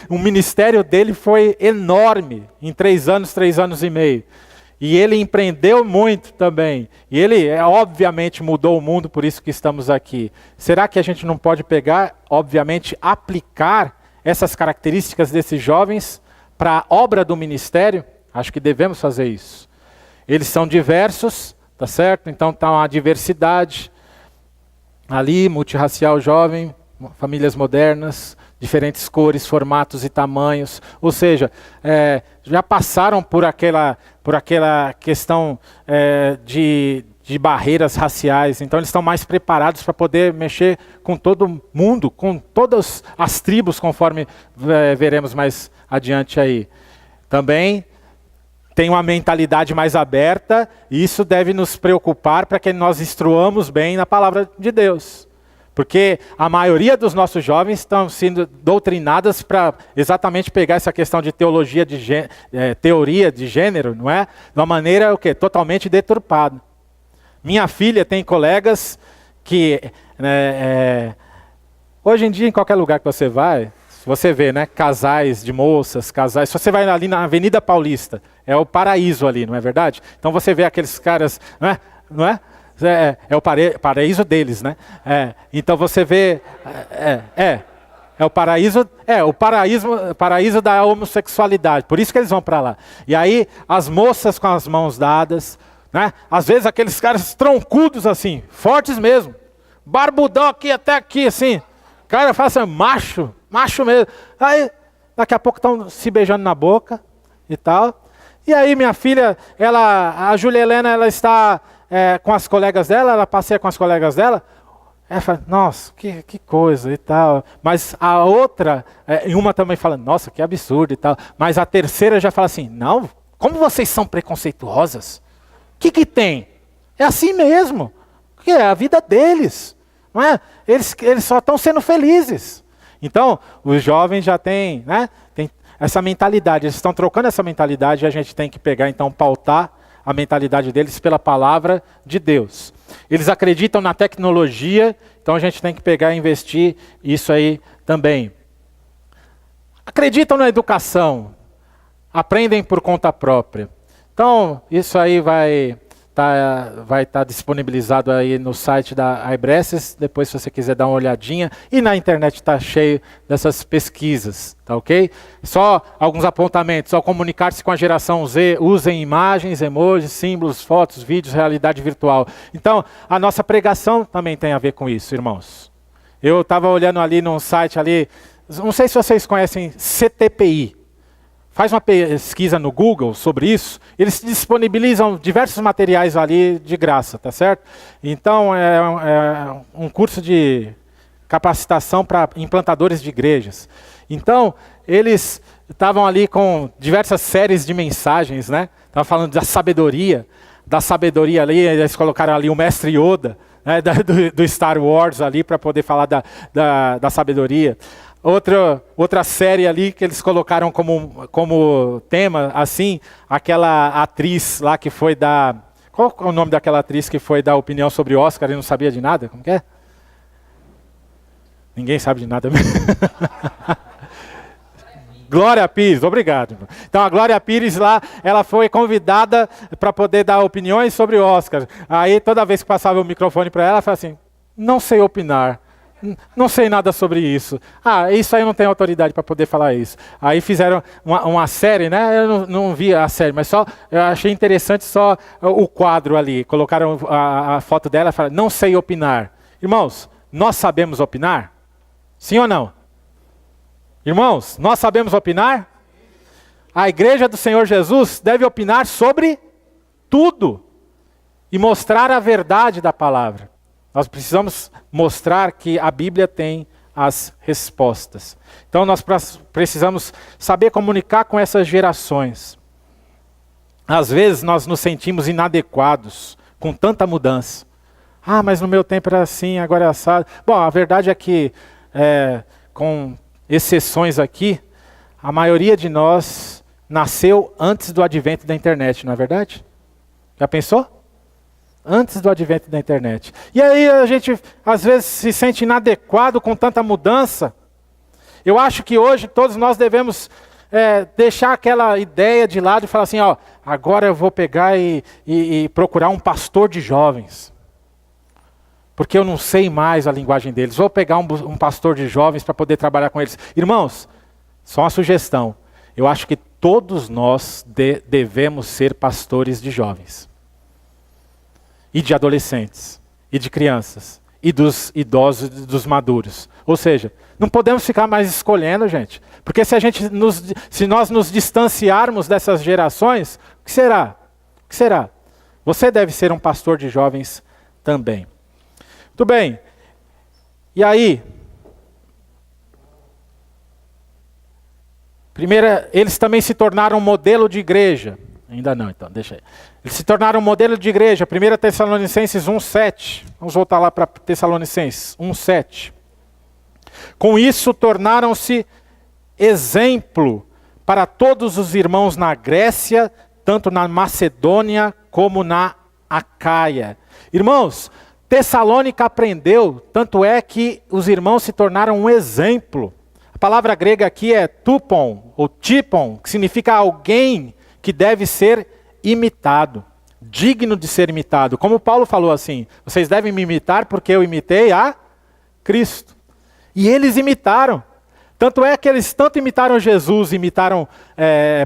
O ministério dele foi enorme, em 3 anos e meio. E ele empreendeu muito também. E ele, obviamente, mudou o mundo, por isso que estamos aqui. Será que a gente não pode pegar, obviamente, aplicar essas características desses jovens para a obra do ministério? Acho que devemos fazer isso. Eles são diversos, tá certo? Então está uma diversidade ali, multirracial jovem, famílias modernas, diferentes cores, formatos e tamanhos. Ou seja, já passaram por aquela questão de barreiras raciais. Então eles estão mais preparados para poder mexer com todo mundo, com todas as tribos, conforme veremos mais adiante aí. Também têm uma mentalidade mais aberta, e isso deve nos preocupar para que nós instruamos bem na palavra de Deus. Porque a maioria dos nossos jovens estão sendo doutrinadas para exatamente pegar essa questão de teoria de gênero, não é? De uma maneira o quê? Totalmente deturpada. Minha filha tem colegas que, hoje em dia, em qualquer lugar que você vai, você vê, né, casais de moças, casais. Se você vai ali na Avenida Paulista, é o paraíso ali, não é verdade? Então você vê aqueles caras, não é? É o paraíso deles, né? Então você vê, é o paraíso da homossexualidade. Por isso que eles vão para lá. E aí as moças com as mãos dadas, né? Às vezes aqueles caras troncudos assim, fortes mesmo, barbudão aqui até aqui assim. O cara fala assim, macho mesmo. Aí daqui a pouco estão se beijando na boca e tal. E aí minha filha, a Júlia Helena, ela está com as colegas dela, ela passeia com as colegas dela, ela fala, nossa, que coisa e tal. Mas a outra, e uma também fala, nossa, que absurdo e tal. Mas a terceira já fala assim, não, como vocês são preconceituosas? O que tem? É assim mesmo, que é a vida deles, não é? Eles só estão sendo felizes. Então, os jovens já têm, né, tem essa mentalidade, eles estão trocando essa mentalidade e a gente tem que pegar, então, pautar a mentalidade deles pela palavra de Deus. Eles acreditam na tecnologia, então a gente tem que pegar e investir isso aí também. Acreditam na educação, aprendem por conta própria. Então, isso aí vai estar disponibilizado aí no site da iBreces, depois se você quiser dar uma olhadinha, e na internet está cheio dessas pesquisas, tá ok? Só alguns apontamentos: ao comunicar-se com a geração Z, usem imagens, emojis, símbolos, fotos, vídeos, realidade virtual. Então, a nossa pregação também tem a ver com isso, irmãos. Eu estava olhando ali num site ali, não sei se vocês conhecem CTPI. Faz uma pesquisa no Google sobre isso, eles disponibilizam diversos materiais ali de graça, tá certo? Então, é um curso de capacitação para implantadores de igrejas. Então, eles estavam ali com diversas séries de mensagens, né? Estavam falando da sabedoria ali, eles colocaram ali o mestre Yoda, né, do Star Wars ali, para poder falar da sabedoria. Outra série ali que eles colocaram como tema, assim, aquela atriz lá que foi dar... Qual é o nome daquela atriz que foi dar opinião sobre o Oscar e não sabia de nada? Como que é? Ninguém sabe de nada mesmo. Glória Pires, obrigado. Então a Glória Pires lá, ela foi convidada para poder dar opiniões sobre o Oscar. Aí toda vez que passava o microfone para ela falava assim, não sei opinar. Não sei nada sobre isso. Isso aí eu não tenho autoridade para poder falar isso. Aí fizeram uma série, né? Eu não vi a série, mas eu achei interessante só o quadro ali. Colocaram a foto dela e falaram, não sei opinar. Irmãos, nós sabemos opinar? Sim ou não? Irmãos, nós sabemos opinar? A igreja do Senhor Jesus deve opinar sobre tudo e mostrar a verdade da palavra. Nós precisamos mostrar que a Bíblia tem as respostas. Então nós precisamos saber comunicar com essas gerações. Às vezes nós nos sentimos inadequados com tanta mudança. Mas no meu tempo era assim, agora é assado. Bom, a verdade é que, com exceções aqui, a maioria de nós nasceu antes do advento da internet, não é verdade? Já pensou? Antes do advento da internet. E aí a gente, às vezes, se sente inadequado com tanta mudança. Eu acho que hoje todos nós devemos deixar aquela ideia de lado e falar assim, agora eu vou pegar e procurar um pastor de jovens. Porque eu não sei mais a linguagem deles. Vou pegar um pastor de jovens para poder trabalhar com eles. Irmãos, só uma sugestão. Eu acho que todos nós devemos ser pastores de jovens. E de adolescentes, e de crianças, e dos idosos e dos maduros. Ou seja, não podemos ficar mais escolhendo, gente. Porque se nós nos distanciarmos dessas gerações, o que será? O que será? Você deve ser um pastor de jovens também. Muito bem. E aí? Primeiro, eles também se tornaram um modelo de igreja. Ainda não, então, deixa aí. Eles se tornaram um modelo de igreja, 1 Tessalonicenses 1,7. Vamos voltar lá para Tessalonicenses 1,7. Com isso, tornaram-se exemplo para todos os irmãos na Grécia, tanto na Macedônia como na Acaia. Irmãos, Tessalônica aprendeu, tanto é que os irmãos se tornaram um exemplo. A palavra grega aqui é tupon, ou tipon, que significa alguém que deve ser imitado, digno de ser imitado. Como Paulo falou assim, vocês devem me imitar porque eu imitei a Cristo. E eles imitaram. Tanto é que eles tanto imitaram Jesus, imitaram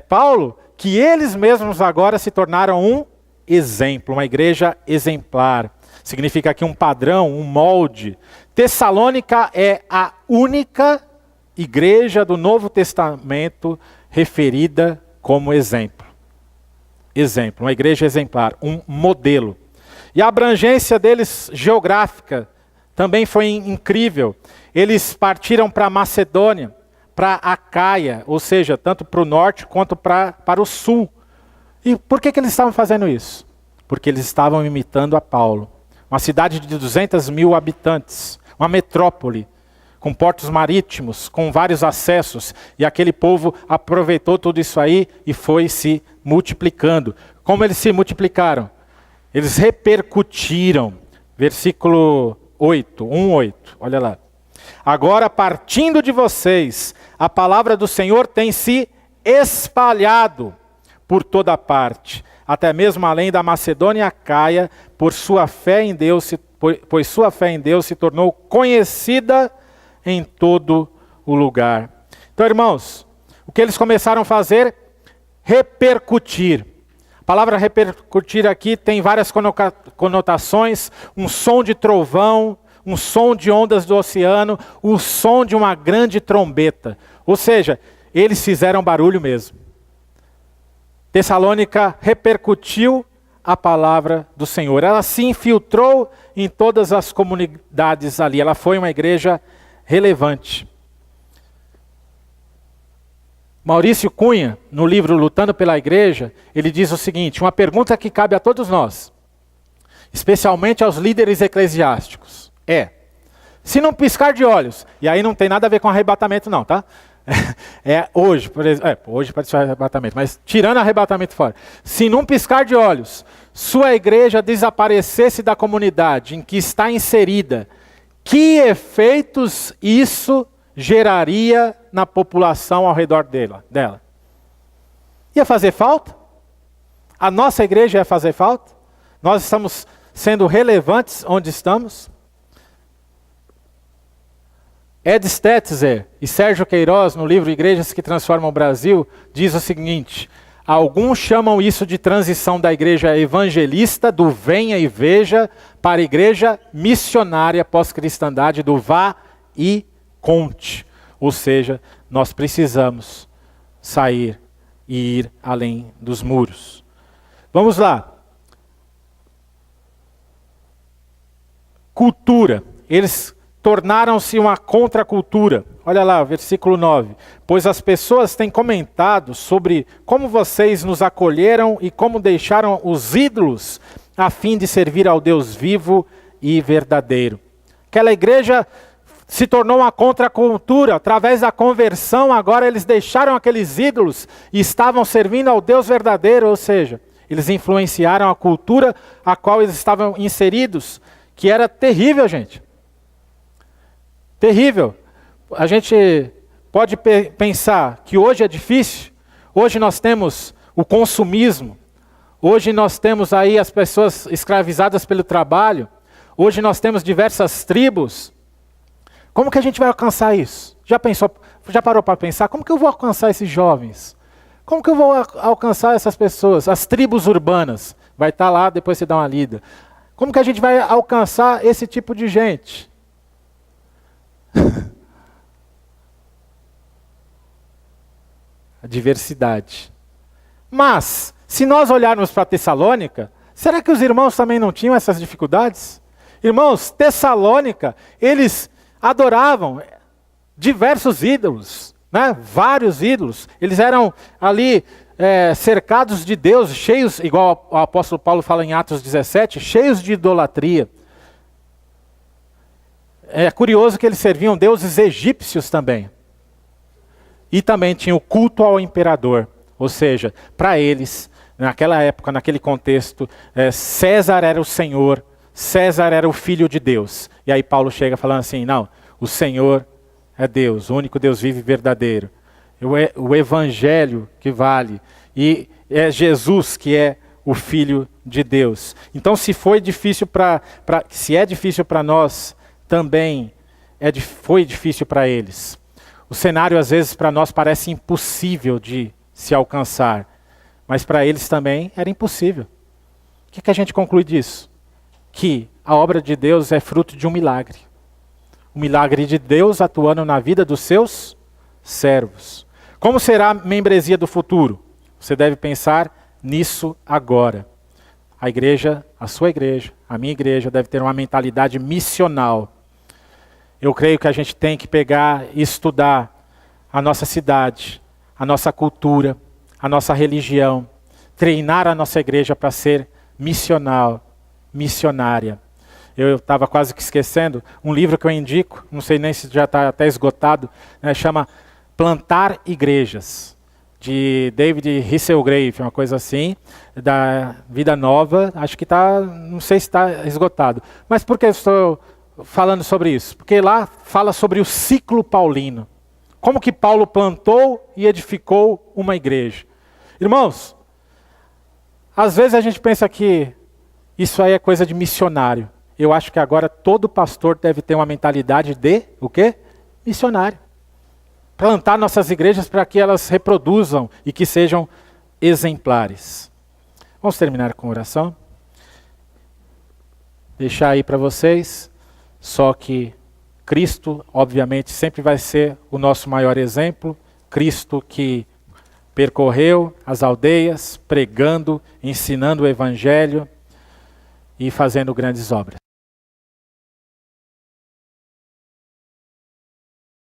Paulo, que eles mesmos agora se tornaram um exemplo, uma igreja exemplar. Significa aqui um padrão, um molde. Tessalônica é a única igreja do Novo Testamento referida como exemplo. Exemplo, uma igreja exemplar, um modelo. E a abrangência deles geográfica também foi incrível. Eles partiram para a Macedônia, para a Acaia, ou seja, tanto para o norte quanto para o sul. E por que eles estavam fazendo isso? Porque eles estavam imitando a Paulo. Uma cidade de 200 mil habitantes, uma metrópole, com portos marítimos, com vários acessos. E aquele povo aproveitou tudo isso aí e foi se multiplicando. Como eles se multiplicaram? Eles repercutiram. Versículo 8, 1:8, olha lá. Agora, partindo de vocês, a palavra do Senhor tem se espalhado por toda parte, até mesmo além da Macedônia e Acaia, pois sua fé em Deus se tornou conhecida em todo o lugar. Então, irmãos, o que eles começaram a fazer? Repercutir. A palavra repercutir aqui tem várias conotações, um som de trovão, um som de ondas do oceano, o som de uma grande trombeta. Ou seja, eles fizeram barulho mesmo. Tessalônica repercutiu a palavra do Senhor. Ela se infiltrou em todas as comunidades ali. Ela foi uma igreja relevante. Maurício Cunha, no livro Lutando pela Igreja, ele diz o seguinte, uma pergunta que cabe a todos nós, especialmente aos líderes eclesiásticos, se não piscar de olhos, e aí não tem nada a ver com arrebatamento não, tá? Hoje, por exemplo, hoje pode ser arrebatamento, mas tirando arrebatamento fora, se não piscar de olhos, sua igreja desaparecesse da comunidade em que está inserida, que efeitos isso geraria na população ao redor dela? Ia fazer falta? A nossa igreja ia fazer falta? Nós estamos sendo relevantes onde estamos? Ed Stetzer e Sérgio Queiroz, no livro Igrejas que Transformam o Brasil, diz o seguinte, alguns chamam isso de transição da igreja evangelista, do venha e veja, para a igreja missionária pós-cristandade, do vá e conte. Ou seja, nós precisamos sair e ir além dos muros. Vamos lá. Cultura. Eles tornaram-se uma contracultura. Olha lá, versículo 9. Pois as pessoas têm comentado sobre como vocês nos acolheram e como deixaram os ídolos a fim de servir ao Deus vivo e verdadeiro. Aquela igreja se tornou uma contracultura. Através da conversão, agora eles deixaram aqueles ídolos e estavam servindo ao Deus verdadeiro, ou seja, eles influenciaram a cultura a qual eles estavam inseridos, que era terrível, gente. Terrível. A gente pode pensar que hoje é difícil, hoje nós temos o consumismo, hoje nós temos aí as pessoas escravizadas pelo trabalho, hoje nós temos diversas tribos. Como que a gente vai alcançar isso? Já parou para pensar? Como que eu vou alcançar esses jovens? Como que eu vou alcançar essas pessoas? As tribos urbanas. Vai estar lá, depois você dá uma lida. Como que a gente vai alcançar esse tipo de gente? A diversidade. Mas, se nós olharmos para Tessalônica, será que os irmãos também não tinham essas dificuldades? Irmãos, Tessalônica, eles adoravam diversos ídolos, né? Vários ídolos. Eles eram ali cercados de Deus, cheios, igual o apóstolo Paulo fala em Atos 17, cheios de idolatria. É curioso que eles serviam deuses egípcios também. E também tinha o culto ao imperador. Ou seja, para eles, naquela época, naquele contexto, César era o Senhor, César era o Filho de Deus. E aí Paulo chega falando assim, não, o Senhor é Deus, o único Deus vivo e verdadeiro. O Evangelho que vale. E é Jesus que é o Filho de Deus. Então se é difícil para nós, também foi difícil para eles. O cenário às vezes para nós parece impossível de se alcançar, mas para eles também era impossível. O que a gente conclui disso? Que a obra de Deus é fruto de um milagre. O milagre de Deus atuando na vida dos seus servos. Como será a membresia do futuro? Você deve pensar nisso agora. A igreja, a sua igreja, a minha igreja deve ter uma mentalidade missional. Eu creio que a gente tem que pegar e estudar a nossa cidade, a nossa cultura, a nossa religião, treinar a nossa igreja para ser missionária. Eu estava quase que esquecendo, um livro que eu indico, não sei nem se já está até esgotado, chama Plantar Igrejas, de David Hisselgrave, uma coisa assim, da Vida Nova, acho que está, não sei se está esgotado. Mas por que eu estou falando sobre isso? Porque lá fala sobre o ciclo paulino. Como que Paulo plantou e edificou uma igreja. Irmãos, às vezes a gente pensa que isso aí é coisa de missionário. Eu acho que agora todo pastor deve ter uma mentalidade de, o quê? Missionário. Plantar nossas igrejas para que elas reproduzam e que sejam exemplares. Vamos terminar com oração? Deixar aí para vocês. Só que Cristo, obviamente, sempre vai ser o nosso maior exemplo. Cristo que percorreu as aldeias, pregando, ensinando o Evangelho e fazendo grandes obras.